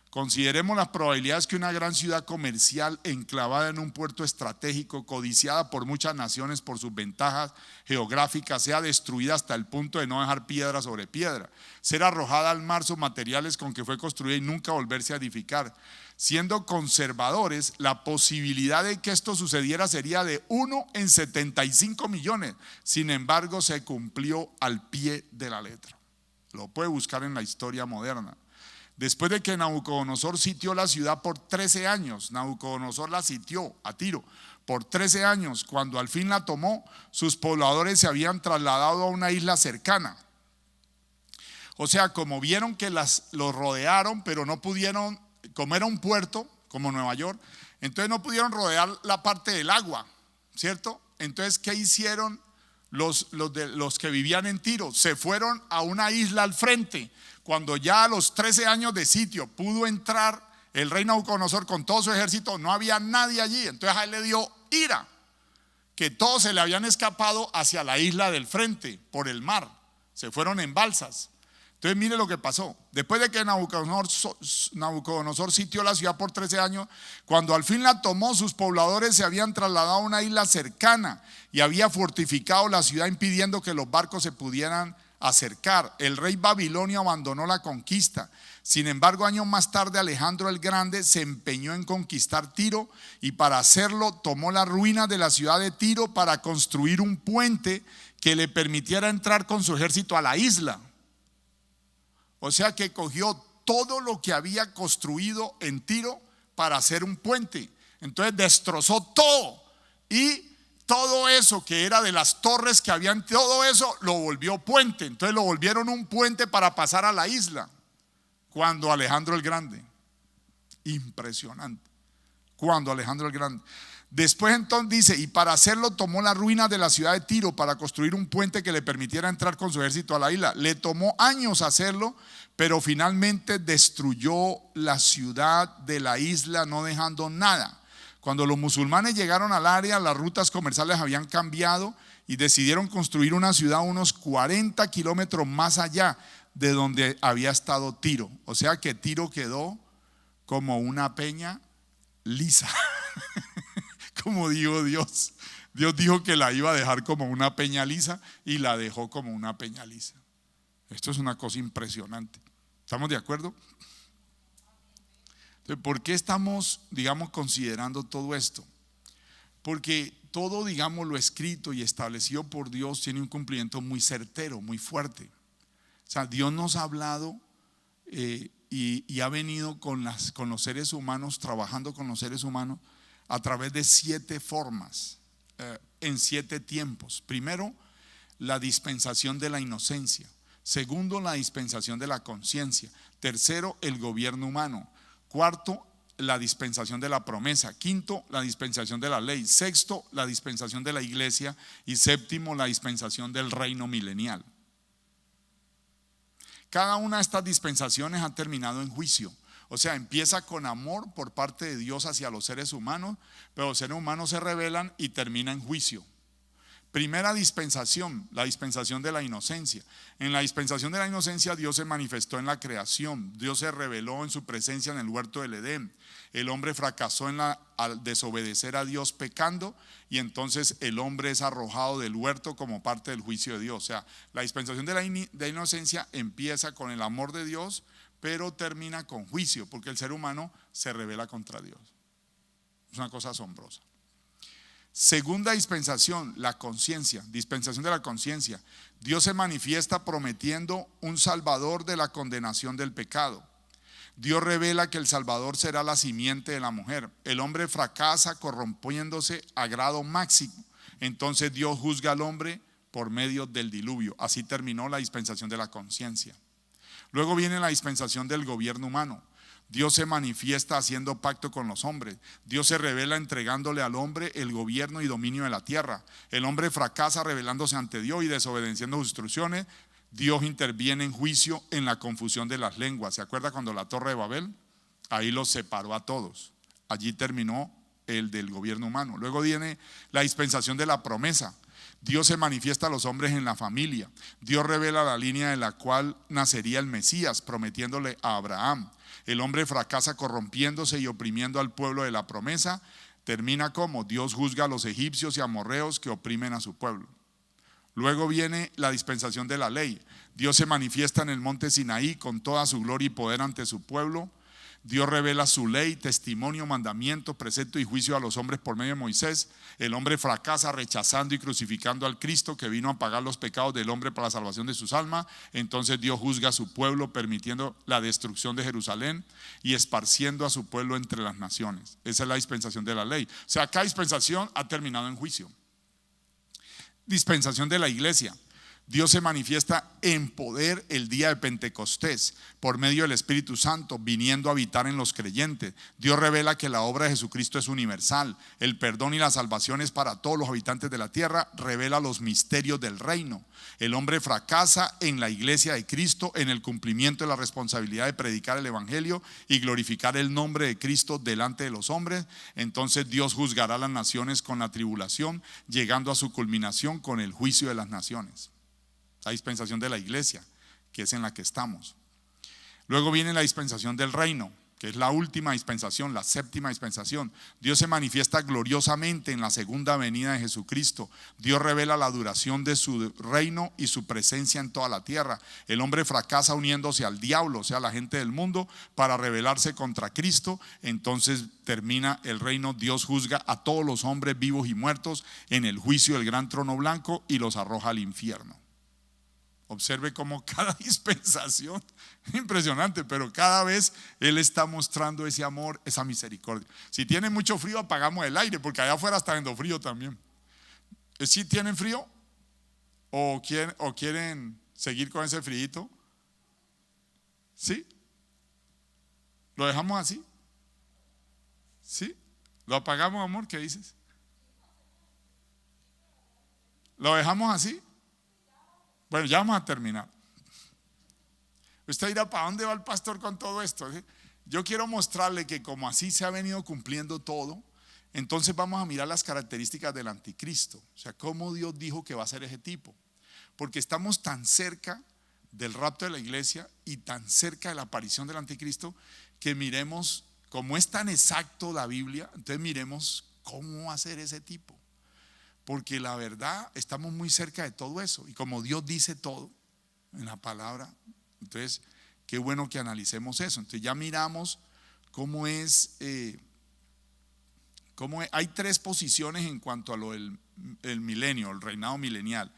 Consideremos las probabilidades que una gran ciudad comercial enclavada en un puerto estratégico, codiciada por muchas naciones por sus ventajas geográficas, sea destruida hasta el punto de no dejar piedra sobre piedra, ser arrojada al mar sus materiales con que fue construida y nunca volverse a edificar. Siendo conservadores, la posibilidad de que esto sucediera sería de 1 en 75 millones. Sin embargo, se cumplió al pie de la letra. Lo puede buscar en la historia moderna. Después de que Nabucodonosor sitió la ciudad por 13 años, Nabucodonosor la sitió a Tiro por 13 años, cuando al fin la tomó, sus pobladores se habían trasladado a una isla cercana. O sea, como vieron que los rodearon, pero no pudieron, como era un puerto, como Nueva York, entonces no pudieron rodear la parte del agua, ¿cierto? Entonces, ¿qué hicieron los que vivían en Tiro? Se fueron a una isla al frente. Cuando ya a los 13 años de sitio pudo entrar el rey Nabucodonosor con todo su ejército, no había nadie allí. Entonces a él le dio ira, que todos se le habían escapado hacia la isla del frente por el mar, se fueron en balsas. Entonces mire lo que pasó. Después de que Nabucodonosor sitió la ciudad por 13 años, cuando al fin la tomó, sus pobladores se habían trasladado a una isla cercana y había fortificado la ciudad impidiendo que los barcos se pudieran acercar. El rey babilonio abandonó la conquista. Sin embargo, años más tarde, Alejandro el Grande se empeñó en conquistar Tiro y para hacerlo tomó las ruinas de la ciudad de Tiro para construir un puente que le permitiera entrar con su ejército a la isla. O sea que cogió todo lo que había construido en Tiro para hacer un puente. Entonces destrozó todo y todo eso que era de las torres que habían, todo eso lo volvió puente. Entonces lo volvieron un puente para pasar a la isla. Cuando Alejandro el Grande, impresionante, cuando Alejandro el Grande. Después entonces dice, y para hacerlo tomó las ruinas de la ciudad de Tiro para construir un puente que le permitiera entrar con su ejército a la isla. Le tomó años hacerlo, pero finalmente destruyó la ciudad de la isla, no dejando nada. Cuando los musulmanes llegaron al área, las rutas comerciales habían cambiado y decidieron construir una ciudad unos 40 kilómetros más allá de donde había estado Tiro. O sea que Tiro quedó como una peña lisa. Como dijo Dios. Dios dijo que la iba a dejar como una peña lisa y la dejó como una peña lisa. Esto es una cosa impresionante. ¿Estamos de acuerdo? Entonces, ¿por qué estamos, considerando todo esto? Porque todo, lo escrito y establecido por Dios tiene un cumplimiento muy certero, muy fuerte. O sea, Dios nos ha hablado y ha venido con los seres humanos, trabajando con los seres humanos a través de 7 formas, en 7 tiempos. Primero, la dispensación de la inocencia. Segundo, la dispensación de la conciencia. Tercero, el gobierno humano. Cuarto, la dispensación de la promesa. Quinto, la dispensación de la ley. Sexto, la dispensación de la iglesia. Y séptimo, la dispensación del reino milenial. Cada una de estas dispensaciones ha terminado en juicio. O sea, empieza con amor por parte de Dios hacia los seres humanos, pero los seres humanos se rebelan y termina en juicio. Primera dispensación, la dispensación de la inocencia. En la dispensación de la inocencia Dios se manifestó en la creación. Dios se reveló en su presencia en el huerto del Edén. El hombre fracasó al desobedecer a Dios pecando, y entonces el hombre es arrojado del huerto como parte del juicio de Dios. O sea, la dispensación de la inocencia empieza con el amor de Dios, pero termina con juicio, porque el ser humano se rebela contra Dios. Es una cosa asombrosa. Segunda dispensación, la conciencia, dispensación de la conciencia. Dios se manifiesta prometiendo un salvador de la condenación del pecado. Dios revela que el salvador será la simiente de la mujer. El hombre fracasa corrompiéndose a grado máximo. Entonces Dios juzga al hombre por medio del diluvio. Así terminó la dispensación de la conciencia. Luego viene la dispensación del gobierno humano. Dios se manifiesta haciendo pacto con los hombres. Dios se revela entregándole al hombre el gobierno y dominio de la tierra. El hombre fracasa rebelándose ante Dios y desobedeciendo sus instrucciones. Dios interviene en juicio en la confusión de las lenguas. ¿Se acuerda cuando la Torre de Babel? Ahí los separó a todos. Allí terminó el del gobierno humano. Luego viene la dispensación de la promesa. Dios se manifiesta a los hombres en la familia. Dios revela la línea de la cual nacería el Mesías, prometiéndole a Abraham. El hombre fracasa corrompiéndose y oprimiendo al pueblo de la promesa. Termina como Dios juzga a los egipcios y amorreos que oprimen a su pueblo. Luego viene la dispensación de la ley. Dios se manifiesta en el monte Sinaí con toda su gloria y poder ante su pueblo. Dios revela su ley, testimonio, mandamiento, precepto y juicio a los hombres por medio de Moisés. El hombre fracasa rechazando y crucificando al Cristo que vino a pagar los pecados del hombre para la salvación de sus almas. Entonces Dios juzga a su pueblo permitiendo la destrucción de Jerusalén y esparciendo a su pueblo entre las naciones. Esa es la dispensación de la ley. O sea, cada dispensación ha terminado en juicio. Dispensación de la iglesia. Dios se manifiesta en poder el día de Pentecostés por medio del Espíritu Santo viniendo a habitar en los creyentes. Dios revela que la obra de Jesucristo es universal. El perdón y la salvación es para todos los habitantes de la tierra. Revela los misterios del reino. El hombre fracasa en la iglesia de Cristo en el cumplimiento de la responsabilidad de predicar el evangelio y glorificar el nombre de Cristo delante de los hombres. Entonces Dios juzgará a las naciones con la tribulación, llegando a su culminación con el juicio de las naciones. La dispensación de la iglesia, que es en la que estamos. Luego viene la dispensación del reino, que es la última dispensación, la séptima dispensación. Dios se manifiesta gloriosamente en la segunda venida de Jesucristo. Dios revela la duración de su reino y su presencia en toda la tierra. El hombre fracasa uniéndose al diablo, o sea, la gente del mundo, para rebelarse contra Cristo. Entonces termina el reino. Dios juzga a todos los hombres vivos y muertos en el juicio del gran trono blanco y los arroja al infierno. Observe cómo cada dispensación, impresionante, pero cada vez Él está mostrando ese amor, esa misericordia. Si tienen mucho frío, apagamos el aire, porque allá afuera está haciendo frío también. ¿Sí tienen frío? ¿O quieren seguir con ese frío? ¿Sí? ¿Lo dejamos así? ¿Sí? ¿Lo apagamos, amor? ¿Qué dices? ¿Lo dejamos así? Bueno, ya vamos a terminar. Usted dirá, ¿para dónde va el pastor con todo esto? Yo quiero mostrarle que como así se ha venido cumpliendo todo, entonces vamos a mirar las características del anticristo. O sea, cómo Dios dijo que va a ser ese tipo. Porque estamos tan cerca del rapto de la iglesia y tan cerca de la aparición del anticristo, que miremos, como es tan exacto la Biblia, entonces miremos cómo va a ser ese tipo. Porque la verdad, estamos muy cerca de todo eso. Y como Dios dice todo en la palabra, entonces qué bueno que analicemos eso. Entonces ya miramos cómo es, hay tres posiciones en cuanto a lo del el milenio, el reinado milenial.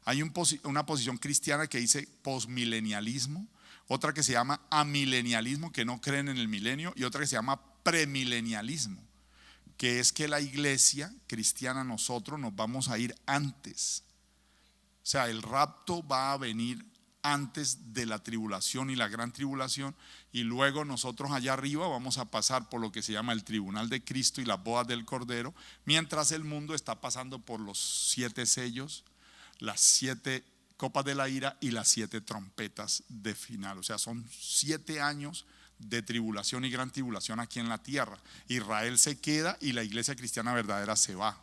Hay una posición cristiana que dice posmilenialismo, otra que se llama amilenialismo, que no creen en el milenio, y otra que se llama premilenialismo, que es que la iglesia cristiana, nosotros nos vamos a ir antes. O sea, el rapto va a venir antes de la tribulación y la gran tribulación, y luego nosotros allá arriba vamos a pasar por lo que se llama el tribunal de Cristo y las bodas del Cordero, mientras el mundo está pasando por los 7 sellos, las 7 copas de la ira y las 7 trompetas de final. O sea, son 7 años de tribulación y gran tribulación aquí en la tierra. Israel se queda y la iglesia cristiana verdadera se va.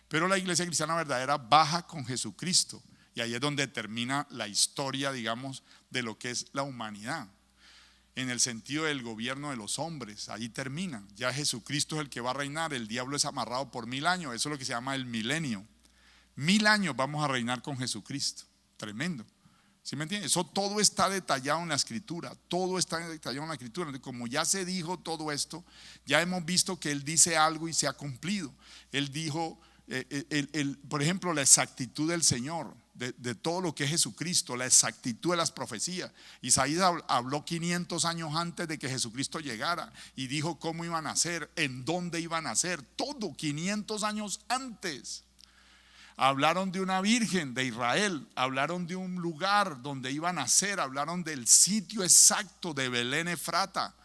Pero la iglesia cristiana verdadera baja con Jesucristo, y ahí es donde termina la historia, digamos, de lo que es la humanidad, en el sentido del gobierno de los hombres. Ahí termina. Ya Jesucristo es el que va a reinar. El diablo es amarrado por 1000 años. Eso es lo que se llama el milenio. 1000 años vamos a reinar con Jesucristo. Tremendo. ¿Sí me entiendes? Eso todo está detallado en la escritura. Todo está detallado en la escritura. Entonces, como ya se dijo todo esto, ya hemos visto que Él dice algo y se ha cumplido. Él dijo, por ejemplo, la exactitud del Señor, de todo lo que es Jesucristo, la exactitud de las profecías. Isaías habló 500 años antes de que Jesucristo llegara y dijo cómo iban a ser, en dónde iban a ser, todo 500 años antes. Hablaron de una virgen de Israel, hablaron de un lugar donde iban a ser, hablaron del sitio exacto de Belén Efrata.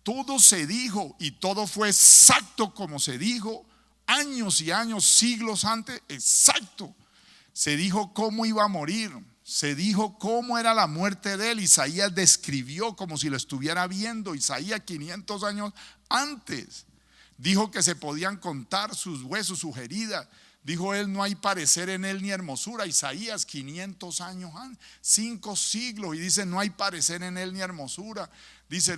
Todo se dijo y todo fue exacto como se dijo, años y años, siglos antes, exacto. Se dijo cómo iba a morir, se dijo cómo era la muerte de él. Isaías describió como si lo estuviera viendo. Isaías 500 años antes dijo que se podían contar sus huesos, sus heridas. Dijo él, no hay parecer en él ni hermosura. Isaías 500 años antes, 5 siglos, y dice no hay parecer en él ni hermosura. Dice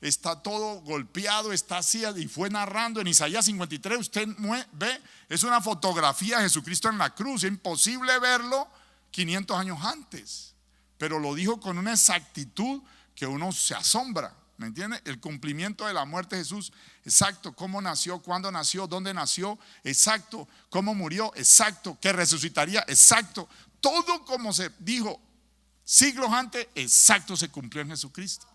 está todo golpeado, está así, y fue narrando en Isaías 53. Usted ve, es una fotografía de Jesucristo en la cruz. Es imposible verlo 500 años antes, pero lo dijo con una exactitud que uno se asombra. ¿Me entiende? El cumplimiento de la muerte de Jesús, exacto, cómo nació, cuándo nació, dónde nació, exacto, cómo murió, exacto, que resucitaría, exacto, todo como se dijo siglos antes, exacto se cumplió en Jesucristo.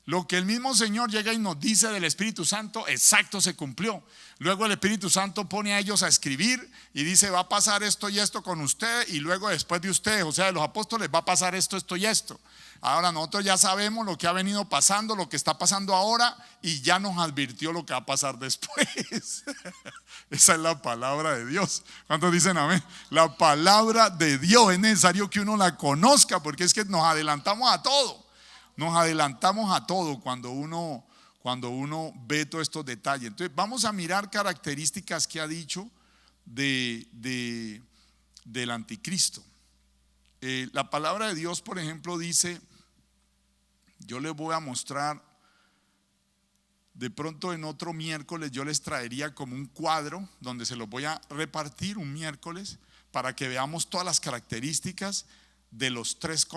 Lo que el mismo Señor llega y nos dice del Espíritu Santo, exacto se cumplió. Luego el Espíritu Santo pone a ellos a escribir y dice va a pasar esto y esto con ustedes, y luego después de ustedes, o sea de los apóstoles, va a pasar esto, esto y esto. Ahora nosotros ya sabemos lo que ha venido pasando, lo que está pasando ahora, y ya nos advirtió lo que va a pasar después. Esa es la palabra de Dios. ¿Cuántos dicen amén? La palabra de Dios es necesario que uno la conozca, porque es que nos adelantamos a todo. Nos adelantamos a todo cuando uno ve todos estos detalles. Entonces vamos a mirar características que ha dicho del anticristo. La palabra de Dios, por ejemplo, dice, yo les voy a mostrar, de pronto en otro miércoles yo les traería como un cuadro donde se los voy a repartir un miércoles para que veamos todas las características de los tres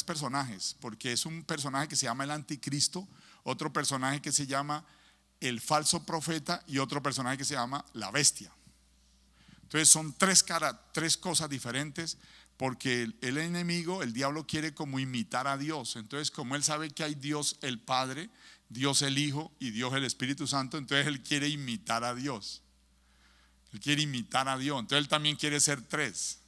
personajes, porque es un personaje que se llama el anticristo, otro personaje que se llama el falso profeta y otro personaje que se llama la bestia. Entonces son tres cosas diferentes, porque el enemigo, el diablo, quiere como imitar a Dios. Entonces, como él sabe que hay Dios el Padre, Dios el Hijo y Dios el Espíritu Santo, entonces él quiere imitar a Dios. Él quiere imitar a Dios. Entonces él también quiere ser tres.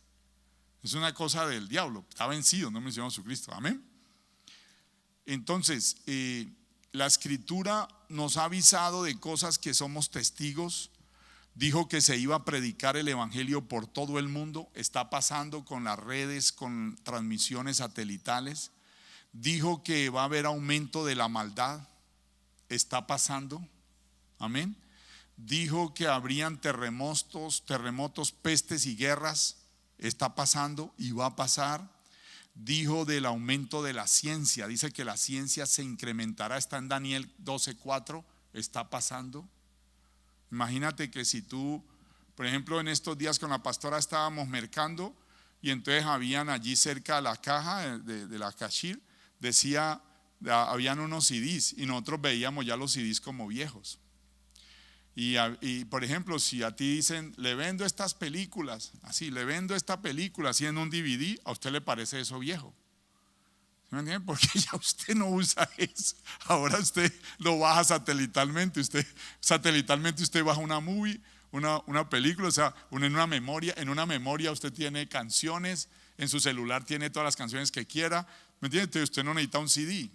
Es una cosa del diablo. Está vencido, no mencionó Jesucristo. Amén. Entonces, la Escritura nos ha avisado de cosas que somos testigos. Dijo que se iba a predicar el evangelio por todo el mundo. Está pasando con las redes, con transmisiones satelitales. Dijo que va a haber aumento de la maldad. Está pasando. Amén. Dijo que habrían terremotos, pestes y guerras. Está pasando y va a pasar. Dijo del aumento de la ciencia. Dice que la ciencia se incrementará. Está en Daniel 12:4. Está pasando. Imagínate que si tú, por ejemplo, en estos días con la pastora estábamos mercando y entonces habían allí cerca de la caja de la cashier, decía, habían unos CDs y nosotros veíamos ya los CDs como viejos. Y por ejemplo, si a ti dicen, le vendo estas películas, así, le vendo esta película así en un DVD, a usted le parece eso viejo. ¿Me entienden? Porque ya usted no usa eso. Ahora usted lo baja satelitalmente. Usted baja una movie, una película, o sea, en una memoria usted tiene canciones, en su celular tiene todas las canciones que quiera. ¿Me entiende? Usted no necesita un CD.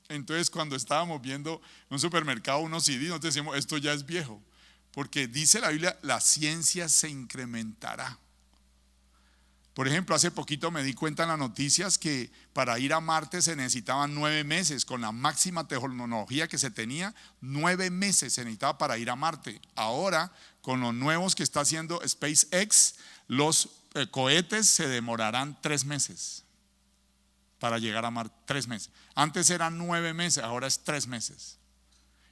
Entonces, cuando estábamos viendo en un supermercado unos CD, nosotros decimos, esto ya es viejo. Porque dice la Biblia, la ciencia se incrementará. Por ejemplo, hace poquito me di cuenta en las noticias que para ir a Marte se necesitaban 9 meses, con la máxima tecnología que se tenía, 9 meses se necesitaba para ir a Marte. Ahora, con los nuevos que está haciendo SpaceX, los cohetes se demorarán 3 meses para llegar a Marte, 3 meses. Antes eran 9 meses, ahora es 3 meses.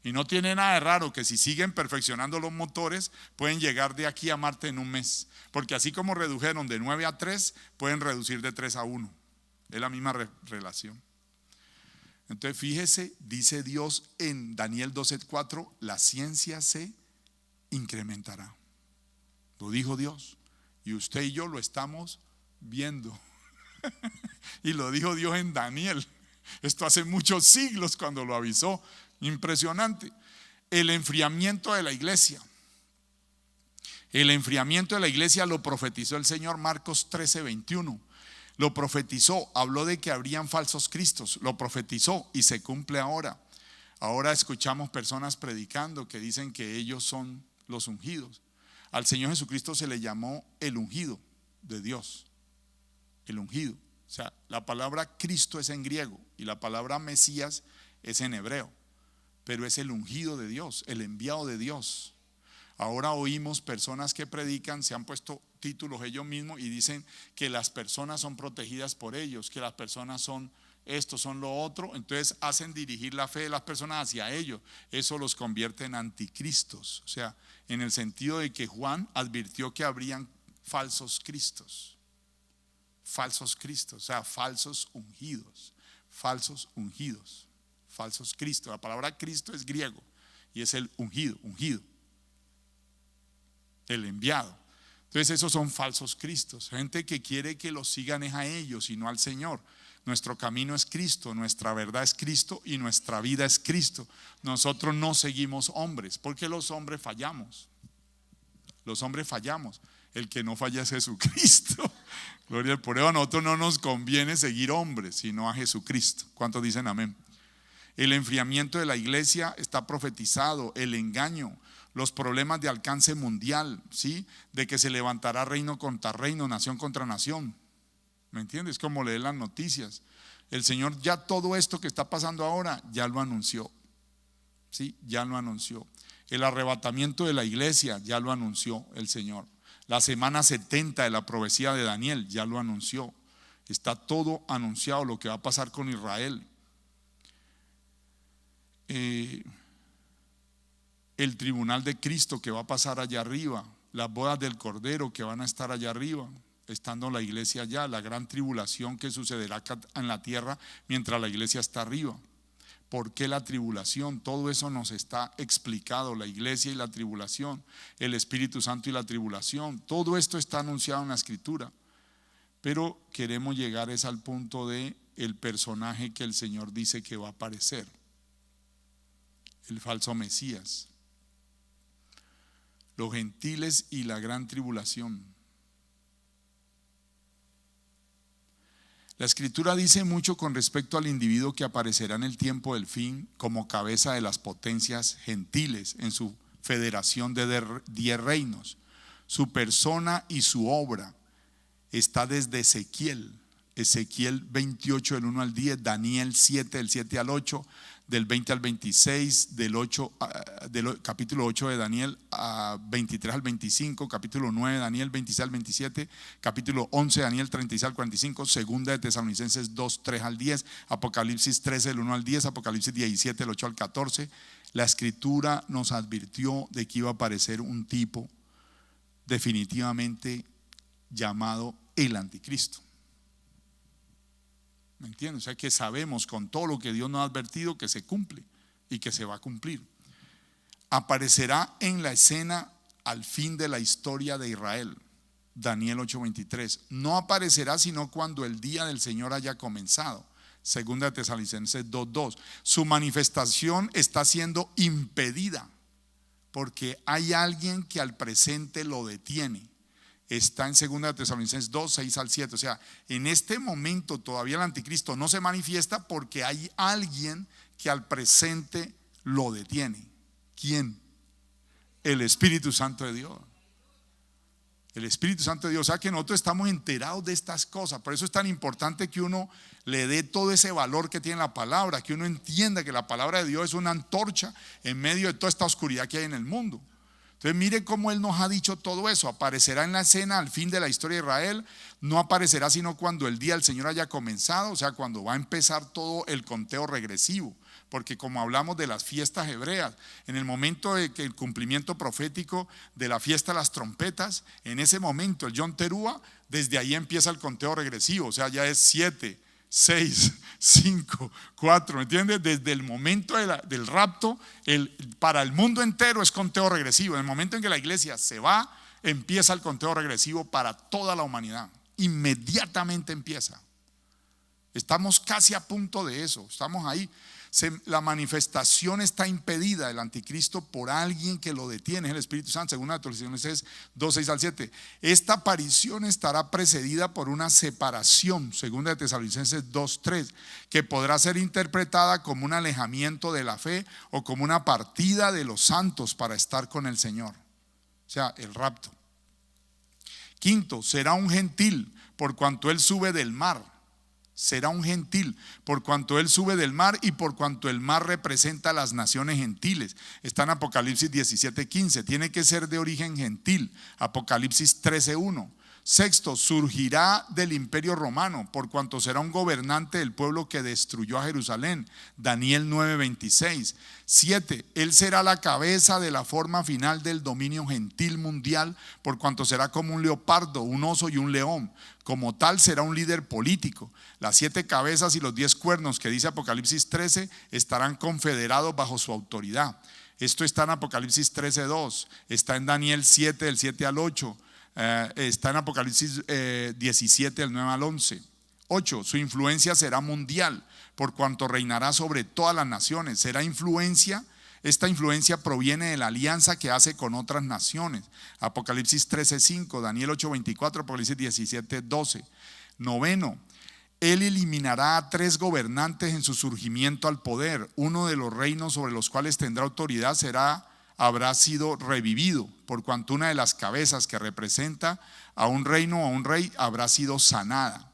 Y no tiene nada de raro que si siguen perfeccionando los motores, pueden llegar de aquí a Marte en un mes. Porque así como redujeron de 9 a 3, pueden reducir de 3 a 1. Es la misma relación. Entonces fíjese, dice Dios en Daniel 12:4, la ciencia se incrementará. Lo dijo Dios. Y usted y yo lo estamos viendo. Y lo dijo Dios en Daniel. Esto hace muchos siglos cuando lo avisó. Impresionante. El enfriamiento de la iglesia. El enfriamiento de la iglesia lo profetizó el Señor Marcos 13:21. Lo profetizó, habló de que habrían falsos cristos. Lo profetizó y se cumple ahora. Ahora escuchamos personas predicando que dicen que ellos son los ungidos. Al Señor Jesucristo se le llamó el ungido de Dios. El ungido. O sea, la palabra Cristo es en griego y la palabra Mesías es en hebreo. Pero es el ungido de Dios, el enviado de Dios. Ahora oímos personas que predican, se han puesto títulos ellos mismos y dicen que las personas son protegidas por ellos, que las personas son esto, son lo otro. Entonces hacen dirigir la fe de las personas hacia ellos. Eso los convierte en anticristos. O sea, en el sentido de que Juan advirtió que habrían falsos cristos. Falsos cristos, o sea, falsos ungidos. Falsos ungidos. Falsos Cristo. La palabra Cristo es griego y es el ungido, el enviado. Entonces esos son falsos cristos, gente que quiere que los sigan es a ellos y no al Señor. Nuestro camino es Cristo, nuestra verdad es Cristo y nuestra vida es Cristo. Nosotros no seguimos hombres, porque los hombres fallamos. Los hombres fallamos. El que no falla es Jesucristo. Gloria al Padre. A nosotros no nos conviene seguir hombres, sino a Jesucristo. ¿Cuántos dicen amén? El enfriamiento de la iglesia está profetizado, el engaño, los problemas de alcance mundial, ¿sí? De que se levantará reino contra reino, nación contra nación. ¿Me entiendes? Como leer las noticias. El Señor ya todo esto que está pasando ahora ya lo anunció. ¿Sí? Ya lo anunció. El arrebatamiento de la iglesia ya lo anunció el Señor. La semana 70 de la profecía de Daniel ya lo anunció. Está todo anunciado lo que va a pasar con Israel. El tribunal de Cristo que va a pasar allá arriba, las bodas del Cordero que van a estar allá arriba, estando la iglesia allá, la gran tribulación que sucederá acá en la tierra mientras la iglesia está arriba. ¿Por qué la tribulación? Todo eso nos está explicado, la iglesia y la tribulación, el Espíritu Santo y la tribulación, todo esto está anunciado en la Escritura. Pero queremos llegar al punto de el personaje que el Señor dice que va a aparecer, el falso Mesías, los gentiles y la gran tribulación. La Escritura dice mucho con respecto al individuo que aparecerá en el tiempo del fin como cabeza de las potencias gentiles en su federación de 10 reinos. Su persona y su obra está desde Ezequiel 28 del 1 al 10, Daniel 7 del 7 al 8, del 20 al 26, del capítulo 8 de Daniel 23 al 25, capítulo 9 de Daniel 26 al 27, capítulo 11 de Daniel 36 al 45, segunda de Tesalonicenses 2, 3 al 10, Apocalipsis 13 del 1 al 10, Apocalipsis 17 del 8 al 14. La Escritura nos advirtió de que iba a aparecer un tipo definitivamente llamado el anticristo. ¿Me entiendes? O sea que sabemos con todo lo que Dios nos ha advertido que se cumple y que se va a cumplir. Aparecerá en la escena al fin de la historia de Israel. Daniel 8:23. No aparecerá sino cuando el día del Señor haya comenzado. Segunda de Tesalonicenses 2:2. Su manifestación está siendo impedida porque hay alguien que al presente lo detiene. Está en 2 de Tesalonicenses 2, 6 al 7. O sea, en este momento todavía el anticristo no se manifiesta porque hay alguien que al presente lo detiene. ¿Quién? El Espíritu Santo de Dios. El Espíritu Santo de Dios. O sea que nosotros estamos enterados de estas cosas. Por eso es tan importante que uno le dé todo ese valor que tiene la palabra, que uno entienda que la palabra de Dios es una antorcha en medio de toda esta oscuridad que hay en el mundo. Entonces mire cómo Él nos ha dicho todo eso. Aparecerá en la escena al fin de la historia de Israel. No aparecerá sino cuando el día del Señor haya comenzado, o sea, cuando va a empezar todo el conteo regresivo. Porque como hablamos de las fiestas hebreas, en el momento de que el cumplimiento profético de la fiesta de las trompetas, en ese momento el Yom Teruah, desde ahí empieza el conteo regresivo, o sea, ya es 7, 6, 5, 4, ¿me entiendes? Desde el momento del rapto, para el mundo entero es conteo regresivo. En el momento en que la iglesia se va, empieza el conteo regresivo para toda la humanidad. Inmediatamente empieza. Estamos casi a punto de eso, estamos ahí. La manifestación está impedida del anticristo por alguien que lo detiene, es el Espíritu Santo. Según la Tesalonicenses 2, 6 al 7. Esta aparición estará precedida por una separación, según de Tesalonicenses 2, 3, que podrá ser interpretada como un alejamiento de la fe o como una partida de los santos para estar con el Señor, o sea, el rapto. Quinto, será un gentil por cuanto él sube del mar. Será un gentil por cuanto él sube del mar y por cuanto el mar representa a las naciones gentiles. Está en Apocalipsis 17:15. Tiene que ser de origen gentil. Apocalipsis 13:1. Sexto, surgirá del imperio romano por cuanto será un gobernante del pueblo que destruyó a Jerusalén. Daniel 9:26. 7, él será la cabeza de la forma final del dominio gentil mundial por cuanto será como un leopardo, un oso y un león. Como tal será un líder político. Las 7 cabezas y los 10 cuernos que dice Apocalipsis 13 estarán confederados bajo su autoridad. Esto está en Apocalipsis 13:2. Está en Daniel 7 del 7 al 8. Está en Apocalipsis 17 del 9 al 11. 8, su influencia será mundial por cuanto reinará sobre todas las naciones. Será influencia. Esta influencia proviene de la alianza que hace con otras naciones. Apocalipsis 13:5, Daniel 8:24, Apocalipsis 17:12. 9, él eliminará a 3 gobernantes en su surgimiento al poder. Uno de los reinos sobre los cuales tendrá autoridad habrá sido revivido, por cuanto una de las cabezas que representa a un reino o a un rey habrá sido sanada.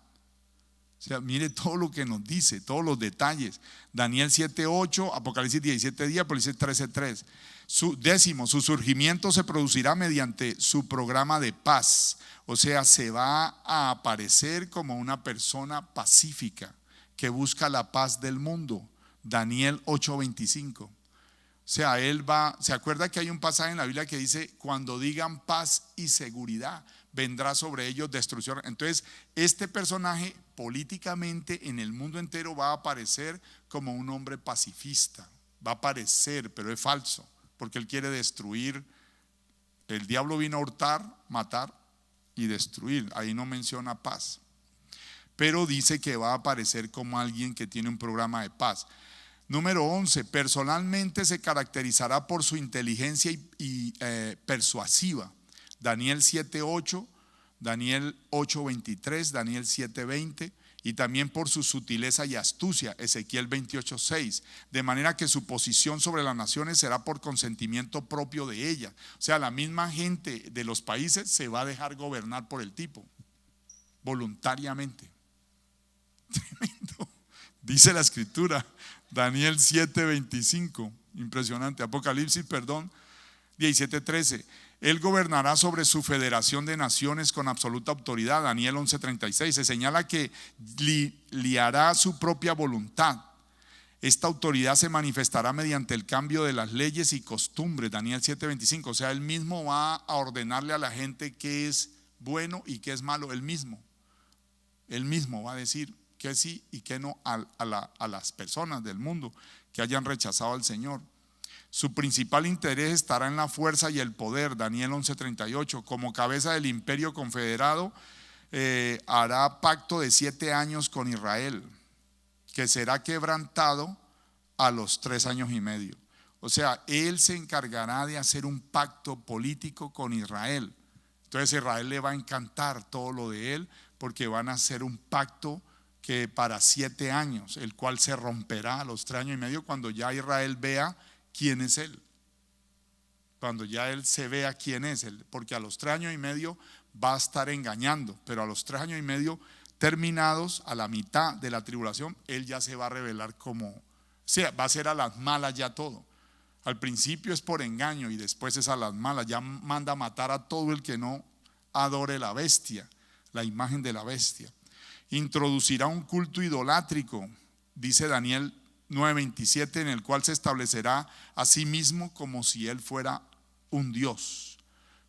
O sea, mire todo lo que nos dice, todos los detalles. Daniel 7:8, Apocalipsis 17:10, Apocalipsis 13:3. Su surgimiento se producirá mediante su programa de paz. O sea, se va a aparecer como una persona pacífica que busca la paz del mundo. Daniel 8:25. O sea, ¿se acuerda que hay un pasaje en la Biblia que dice, cuando digan paz y seguridad, vendrá sobre ellos destrucción? Entonces, este personaje políticamente en el mundo entero va a aparecer como un hombre pacifista. Va a aparecer, pero es falso, porque él quiere destruir. El diablo vino a hurtar, matar y destruir. Ahí no menciona paz, pero dice que va a aparecer como alguien que tiene un programa de paz. Número 11, personalmente se caracterizará por su inteligencia y persuasiva. Daniel 7:8, Daniel 8:23, Daniel 7:20, y también por su sutileza y astucia, Ezequiel 28:6, de manera que su posición sobre las naciones será por consentimiento propio de ella. O sea, la misma gente de los países se va a dejar gobernar por el tipo, voluntariamente. Tremendo. Dice la escritura, Daniel 7:25, impresionante. Apocalipsis, 17:13. Él gobernará sobre su federación de naciones con absoluta autoridad. Daniel 11:36. Se señala que liará su propia voluntad. Esta autoridad se manifestará mediante el cambio de las leyes y costumbres. Daniel 7:25. O sea, él mismo va a ordenarle a la gente qué es bueno y qué es malo. Él mismo va a decir que sí y que no a las personas del mundo que hayan rechazado al Señor. Su principal interés estará en la fuerza y el poder. Daniel 11:38. Como cabeza del imperio confederado, hará pacto de 7 años con Israel, que será quebrantado a los 3 años y medio. O sea, él se encargará de hacer un pacto político con Israel. Entonces Israel le va a encantar todo lo de él, porque van a hacer un pacto que para 7 años, el cual se romperá a los 3 años y medio, cuando ya Israel vea quién es él. Cuando ya él se vea quién es él, porque a los 3 años y medio va a estar engañando, pero a los 3 años y medio terminados, a la mitad de la tribulación, él ya se va a revelar como, o sea, va a ser a las malas ya todo. Al principio es por engaño y después es a las malas. Ya manda a matar a todo el que no adore la bestia, la imagen de la bestia. Introducirá un culto idolátrico, dice Daniel 9:27, en el cual se establecerá a sí mismo como si él fuera un Dios,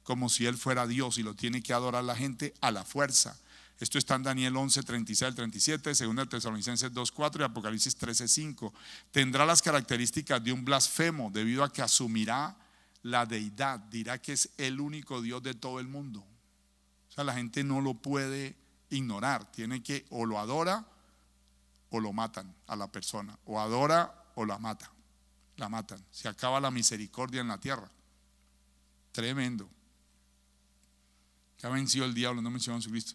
como si él fuera Dios, y lo tiene que adorar la gente a la fuerza. Esto está en Daniel 11:36 al 37, 2 Tesalonicenses 2:4 y Apocalipsis 13:5. Tendrá las características de un blasfemo, debido a que asumirá la deidad, dirá que es el único Dios de todo el mundo. O sea, la gente no lo puede ignorar, tiene que, o lo adora o lo matan a la persona, o adora o la matan. Se acaba la misericordia en la tierra. Tremendo. Ya venció el diablo, no mencionó a Jesucristo.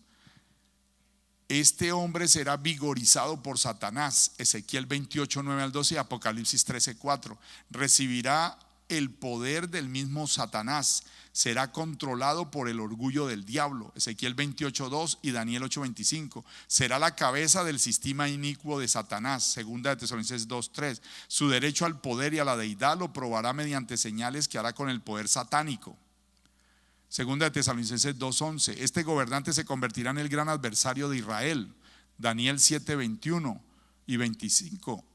Este hombre será vigorizado por Satanás, Ezequiel 28:9 al 12 y Apocalipsis 13:4. Recibirá el poder del mismo Satanás, será controlado por el orgullo del diablo, Ezequiel 28:2 y Daniel 8:25. Será la cabeza del sistema inicuo de Satanás, 2 Tesalonicenses 2:3. Su derecho al poder y a la deidad lo probará mediante señales que hará con el poder satánico. 2 Tesalonicenses 2:11. Este gobernante se convertirá en el gran adversario de Israel, Daniel 7:21 y 25.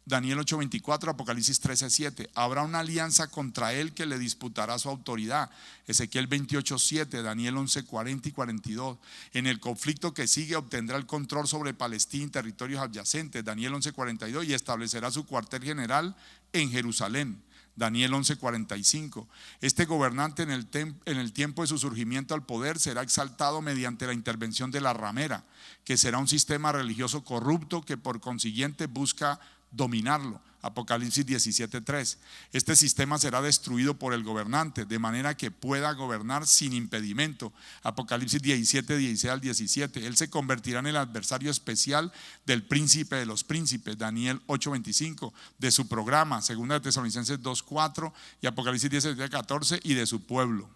Daniel 8:24, Apocalipsis 13:7. Habrá una alianza contra él que le disputará su autoridad, Ezequiel 28:7, Daniel 11:40 y 42. En el conflicto que sigue obtendrá el control sobre Palestina y territorios adyacentes, Daniel 11:42, y establecerá su cuartel general en Jerusalén, Daniel 11:45. Este gobernante en el tiempo de su surgimiento al poder será exaltado mediante la intervención de la ramera, que será un sistema religioso corrupto que por consiguiente busca dominarlo, Apocalipsis 17:3. Este sistema será destruido por el gobernante, de manera que pueda gobernar sin impedimento, Apocalipsis 17:16 al 17. Él se convertirá en el adversario especial del príncipe de los príncipes, Daniel 8:25, de su programa, 2 Tesalonicenses 2:4 y Apocalipsis 17:14, y de su pueblo.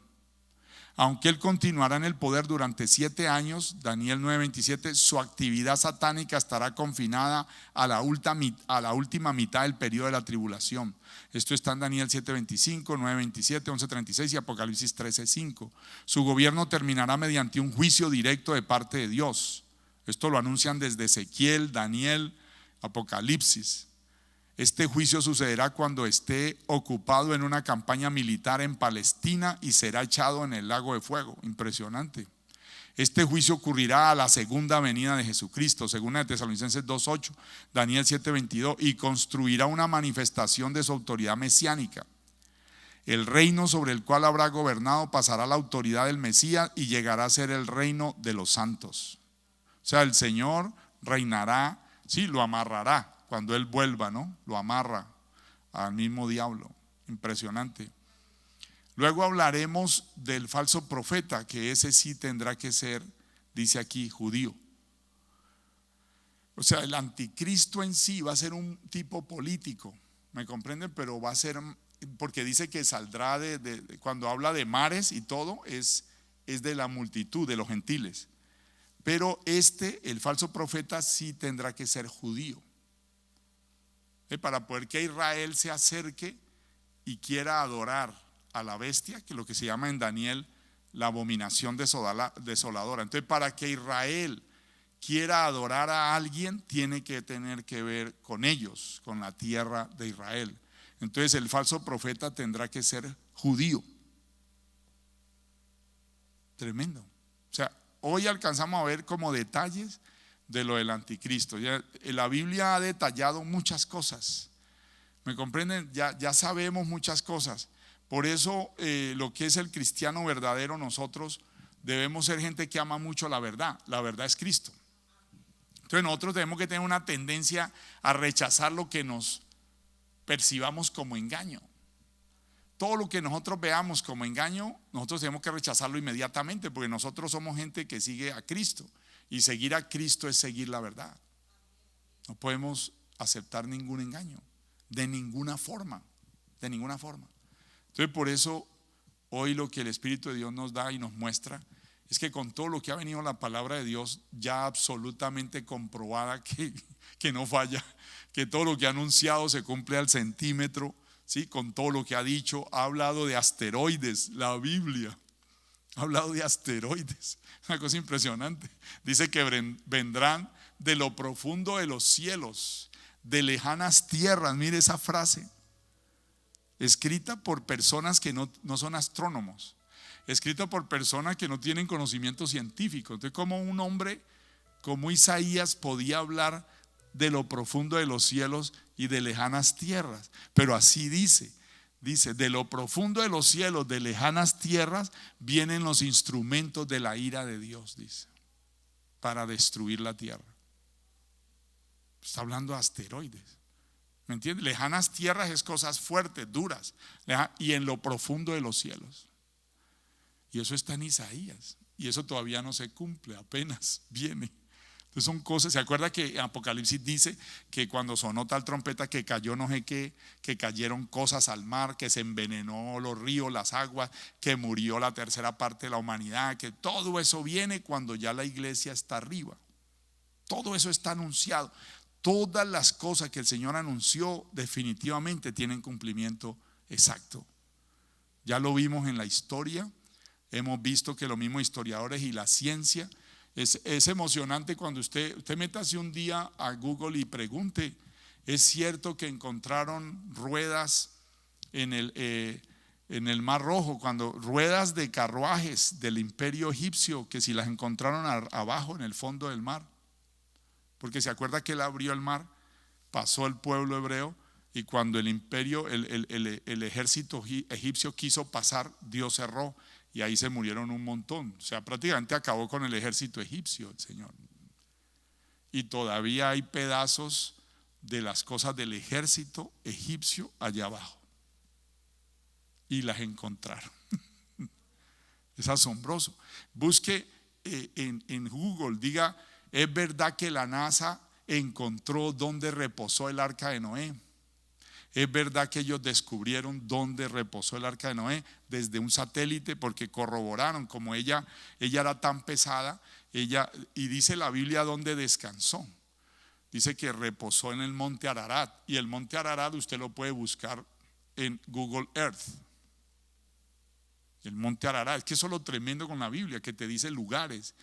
Aunque él continuará en el poder durante 7 años, Daniel 9:27, su actividad satánica estará confinada a la última mitad del periodo de la tribulación. Esto está en Daniel 7:25, 9:27, 11:36 y Apocalipsis 13:5. Su gobierno terminará mediante un juicio directo de parte de Dios. Esto lo anuncian desde Ezequiel, Daniel, Apocalipsis. Este juicio sucederá cuando esté ocupado en una campaña militar en Palestina y será echado en el lago de fuego. Impresionante. Este juicio ocurrirá a la segunda venida de Jesucristo, según de Tesalonicenses 2:8, Daniel 7:22, y construirá una manifestación de su autoridad mesiánica. El reino sobre el cual habrá gobernado pasará a la autoridad del Mesías y llegará a ser el reino de los santos. O sea, el Señor reinará, sí, lo amarrará. Cuando Él vuelva, ¿no? Lo amarra al mismo diablo. Impresionante. Luego hablaremos del falso profeta, que ese sí tendrá que ser, dice aquí, judío. O sea, el anticristo en sí va a ser un tipo político, ¿me comprenden? Pero va a ser, porque dice que saldrá cuando habla de mares y todo, es de la multitud, de los gentiles. Pero el falso profeta sí tendrá que ser judío. Para poder que Israel se acerque y quiera adorar a la bestia, que es lo que se llama en Daniel la abominación desoladora. Entonces, para que Israel quiera adorar a alguien, tiene que tener que ver con ellos, con la tierra de Israel. Entonces, el falso profeta tendrá que ser judío. Tremendo. O sea, hoy alcanzamos a ver como detalles de lo del anticristo. Ya, la Biblia ha detallado muchas cosas, ¿me comprenden? Ya sabemos muchas cosas. Por eso lo que es el cristiano verdadero, nosotros debemos ser gente que ama mucho la verdad. La verdad es Cristo. Entonces nosotros tenemos que tener una tendencia a rechazar lo que nos percibamos como engaño. Todo lo que nosotros veamos como engaño, nosotros tenemos que rechazarlo inmediatamente, porque nosotros somos gente que sigue a Cristo. Y seguir a Cristo es seguir la verdad. No podemos aceptar ningún engaño, de ninguna forma, de ninguna forma. Entonces, por eso hoy lo que el Espíritu de Dios nos da y nos muestra es que con todo lo que ha venido la palabra de Dios, ya absolutamente comprobada que no falla, que todo lo que ha anunciado se cumple al centímetro, ¿sí? Con todo lo que ha dicho, ha hablado de asteroides, la Biblia ha hablado de asteroides, una cosa impresionante. Dice que vendrán de lo profundo de los cielos, de lejanas tierras. Mire esa frase, escrita por personas que no son astrónomos, escrita por personas que no tienen conocimiento científico. Entonces, como un hombre como Isaías podía hablar de lo profundo de los cielos y de lejanas tierras? Pero así dice, de lo profundo de los cielos, de lejanas tierras, vienen los instrumentos de la ira de Dios, dice, para destruir la tierra. Está hablando de asteroides, ¿me entiendes? Lejanas tierras es cosas fuertes, duras, y en lo profundo de los cielos. Y eso está en Isaías, y eso todavía no se cumple, apenas viene. Entonces son cosas. ¿Se acuerda que Apocalipsis dice que cuando sonó tal trompeta que cayó no sé qué, que cayeron cosas al mar, que se envenenó los ríos, las aguas, que murió la tercera parte de la humanidad? Que todo eso viene cuando ya la iglesia está arriba. Todo eso está anunciado. Todas las cosas que el Señor anunció definitivamente tienen cumplimiento exacto. Ya lo vimos en la historia. Hemos visto que los mismos historiadores y la ciencia. Es emocionante cuando usted métase un día a Google y pregunte: ¿es cierto que encontraron ruedas en el Mar Rojo? Cuando ruedas de carruajes del imperio egipcio, que si las encontraron abajo en el fondo del mar, porque se acuerda que él abrió el mar, pasó el pueblo hebreo, y cuando el imperio, el ejército egipcio quiso pasar, Dios cerró. Y ahí se murieron un montón. O sea, prácticamente acabó con el ejército egipcio el Señor. Y todavía hay pedazos de las cosas del ejército egipcio allá abajo. Y las encontraron. Es asombroso. Busque en Google, diga: ¿es verdad que la NASA encontró dónde reposó el arca de Noé? Es verdad que ellos descubrieron dónde reposó el arca de Noé desde un satélite, porque corroboraron como ella era tan pesada, y dice la Biblia dónde descansó. Dice que reposó en el monte Ararat, y el monte Ararat usted lo puede buscar en Google Earth. El monte Ararat, es que eso es lo tremendo con la Biblia, que te dice lugares,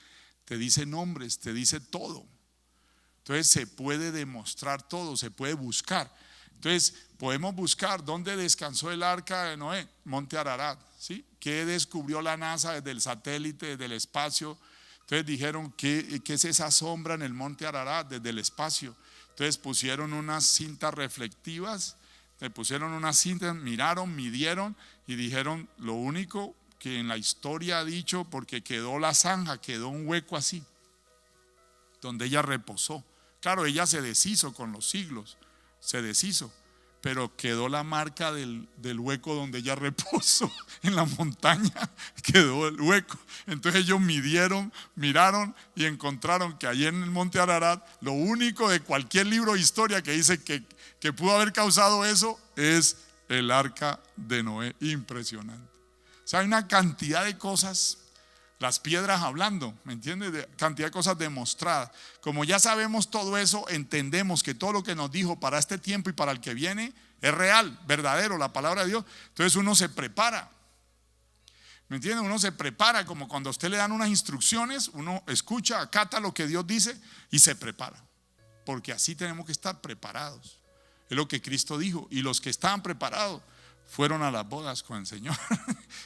te dice nombres, te dice todo. Entonces se puede demostrar todo, se puede buscar. Entonces podemos buscar dónde descansó el arca de Noé, monte Ararat, ¿sí? ¿Qué descubrió la NASA desde el satélite, desde el espacio? Entonces dijeron, ¿qué es esa sombra en el monte Ararat desde el espacio? Entonces pusieron unas cintas reflectivas, le pusieron unas cintas, miraron, midieron y dijeron, lo único que en la historia ha dicho, porque quedó la zanja, quedó un hueco así, donde ella reposó. Claro, ella se deshizo con los siglos, se deshizo, pero quedó la marca del hueco donde ella reposó, en la montaña quedó el hueco. Entonces ellos midieron, miraron y encontraron que allí en el monte Ararat, lo único de cualquier libro de historia que dice que pudo haber causado eso es el arca de Noé. Impresionante. O sea, hay una cantidad de cosas, las piedras hablando, ¿me entiendes? De cantidad de cosas demostradas. Como ya sabemos todo eso, entendemos que todo lo que nos dijo para este tiempo y para el que viene es real, verdadero, la palabra de Dios. Entonces uno se prepara, ¿me entiendes? Uno se prepara, como cuando a usted le dan unas instrucciones, uno escucha, acata lo que Dios dice y se prepara, porque así tenemos que estar preparados. Es lo que Cristo dijo, y los que estaban preparados fueron a las bodas con el Señor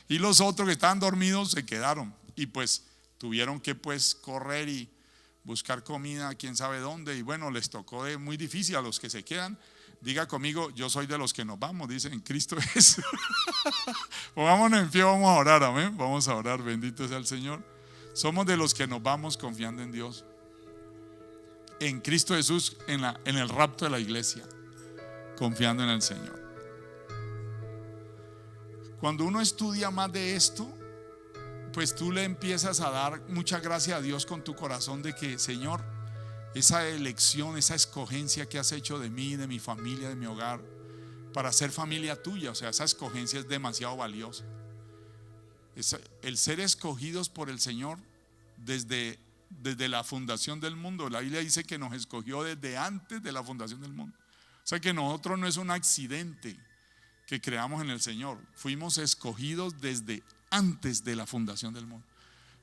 y los otros que estaban dormidos se quedaron y pues tuvieron que correr y buscar comida quién sabe dónde, y bueno, les tocó de muy difícil. A los que se quedan, diga conmigo, yo soy de los que nos vamos, dice en Cristo Jesús. Pongámonos en pie, vamos a orar, amén. Vamos a orar, bendito sea el Señor. Somos de los que nos vamos confiando en Dios, en Cristo Jesús, en el rapto de la iglesia, confiando en el Señor. Cuando uno estudia más de esto, pues tú le empiezas a dar mucha gracia a Dios con tu corazón de que, Señor, esa elección, esa escogencia que has hecho de mí, de mi familia, de mi hogar, para ser familia tuya, o sea, esa escogencia es demasiado valiosa. El ser escogidos por el Señor desde la fundación del mundo. La Biblia dice que nos escogió desde antes de la fundación del mundo. O sea que nosotros no es un accidente que creamos en el Señor, fuimos escogidos desde antes de la fundación del mundo.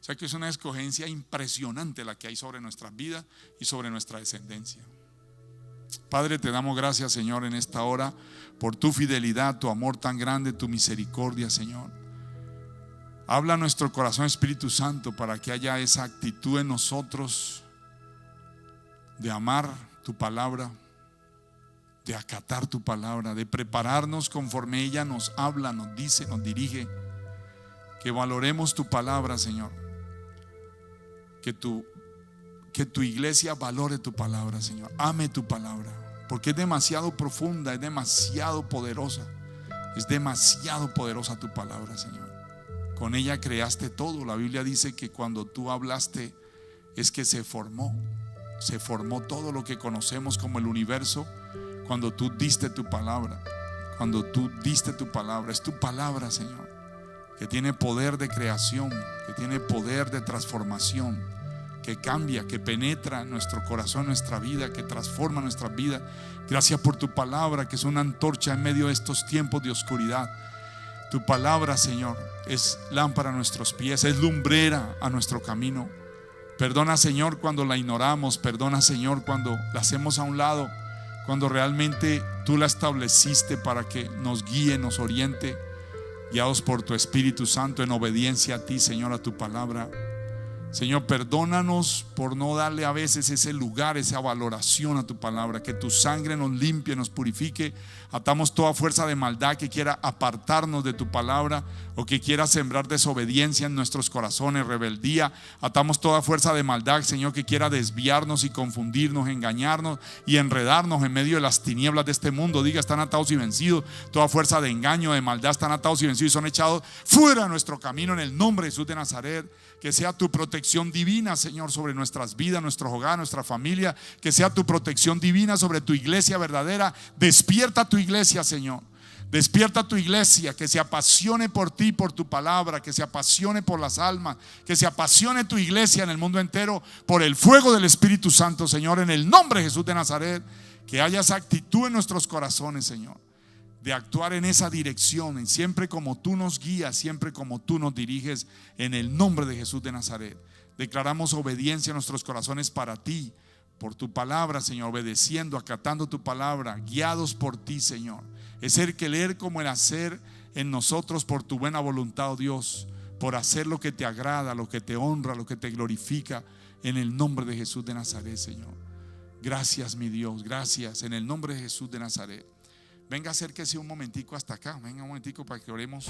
O sea que es una escogencia impresionante la que hay sobre nuestras vidas y sobre nuestra descendencia. Padre, te damos gracias, Señor, en esta hora por tu fidelidad, tu amor tan grande, tu misericordia, Señor. Habla a nuestro corazón, Espíritu Santo, para que haya esa actitud en nosotros de amar tu palabra, de acatar tu palabra, de prepararnos conforme ella nos habla, nos dice, nos dirige. Que valoremos tu palabra, Señor. Que tu iglesia valore tu palabra, Señor. Ame tu palabra, porque es demasiado profunda, es demasiado poderosa. Es demasiado poderosa tu palabra, Señor. Con ella creaste todo. La Biblia dice que cuando tú hablaste es que se formó todo lo que conocemos como el universo. Cuando tú diste tu palabra, es tu palabra, Señor, que tiene poder de creación, que tiene poder de transformación, que cambia, que penetra nuestro corazón, nuestra vida, que transforma nuestra vida. Gracias por tu palabra, que es una antorcha en medio de estos tiempos de oscuridad. Tu palabra, Señor, es lámpara a nuestros pies, es lumbrera a nuestro camino. Perdona, Señor, cuando la ignoramos. Perdona, Señor, cuando la hacemos a un lado, cuando realmente tú la estableciste para que nos guíe, nos oriente, guiados por tu Espíritu Santo en obediencia a ti, Señor, a tu palabra. Señor, perdónanos por no darle a veces ese lugar, esa valoración a tu palabra. Que tu sangre nos limpie, nos purifique. Atamos toda fuerza de maldad que quiera apartarnos de tu palabra o que quiera sembrar desobediencia en nuestros corazones, rebeldía. Atamos toda fuerza de maldad, Señor, que quiera desviarnos y confundirnos, engañarnos y enredarnos en medio de las tinieblas de este mundo. Diga, están atados y vencidos. Toda fuerza de engaño, de maldad, están atados y vencidos y son echados fuera de nuestro camino en el nombre de Jesús de Nazaret. Que sea tu protección protección divina, Señor, sobre nuestras vidas, nuestros hogares, nuestra familia. Que sea tu protección divina sobre tu iglesia verdadera. Despierta tu iglesia, Señor. Despierta tu iglesia, que se apasione por ti, por tu palabra, que se apasione por las almas, que se apasione tu iglesia en el mundo entero por el fuego del Espíritu Santo, Señor, en el nombre de Jesús de Nazaret. Que haya esa actitud en nuestros corazones, Señor, de actuar en esa dirección, en siempre como tú nos guías, siempre como tú nos diriges, en el nombre de Jesús de Nazaret. Declaramos obediencia en nuestros corazones para ti, por tu palabra, Señor, obedeciendo, acatando tu palabra, guiados por ti, Señor. Es el querer como el hacer en nosotros por tu buena voluntad, oh Dios, por hacer lo que te agrada, lo que te honra, lo que te glorifica, en el nombre de Jesús de Nazaret, Señor. Gracias, mi Dios, gracias, en el nombre de Jesús de Nazaret. Venga, acérquese un momentico hasta acá, venga un momentico para que oremos.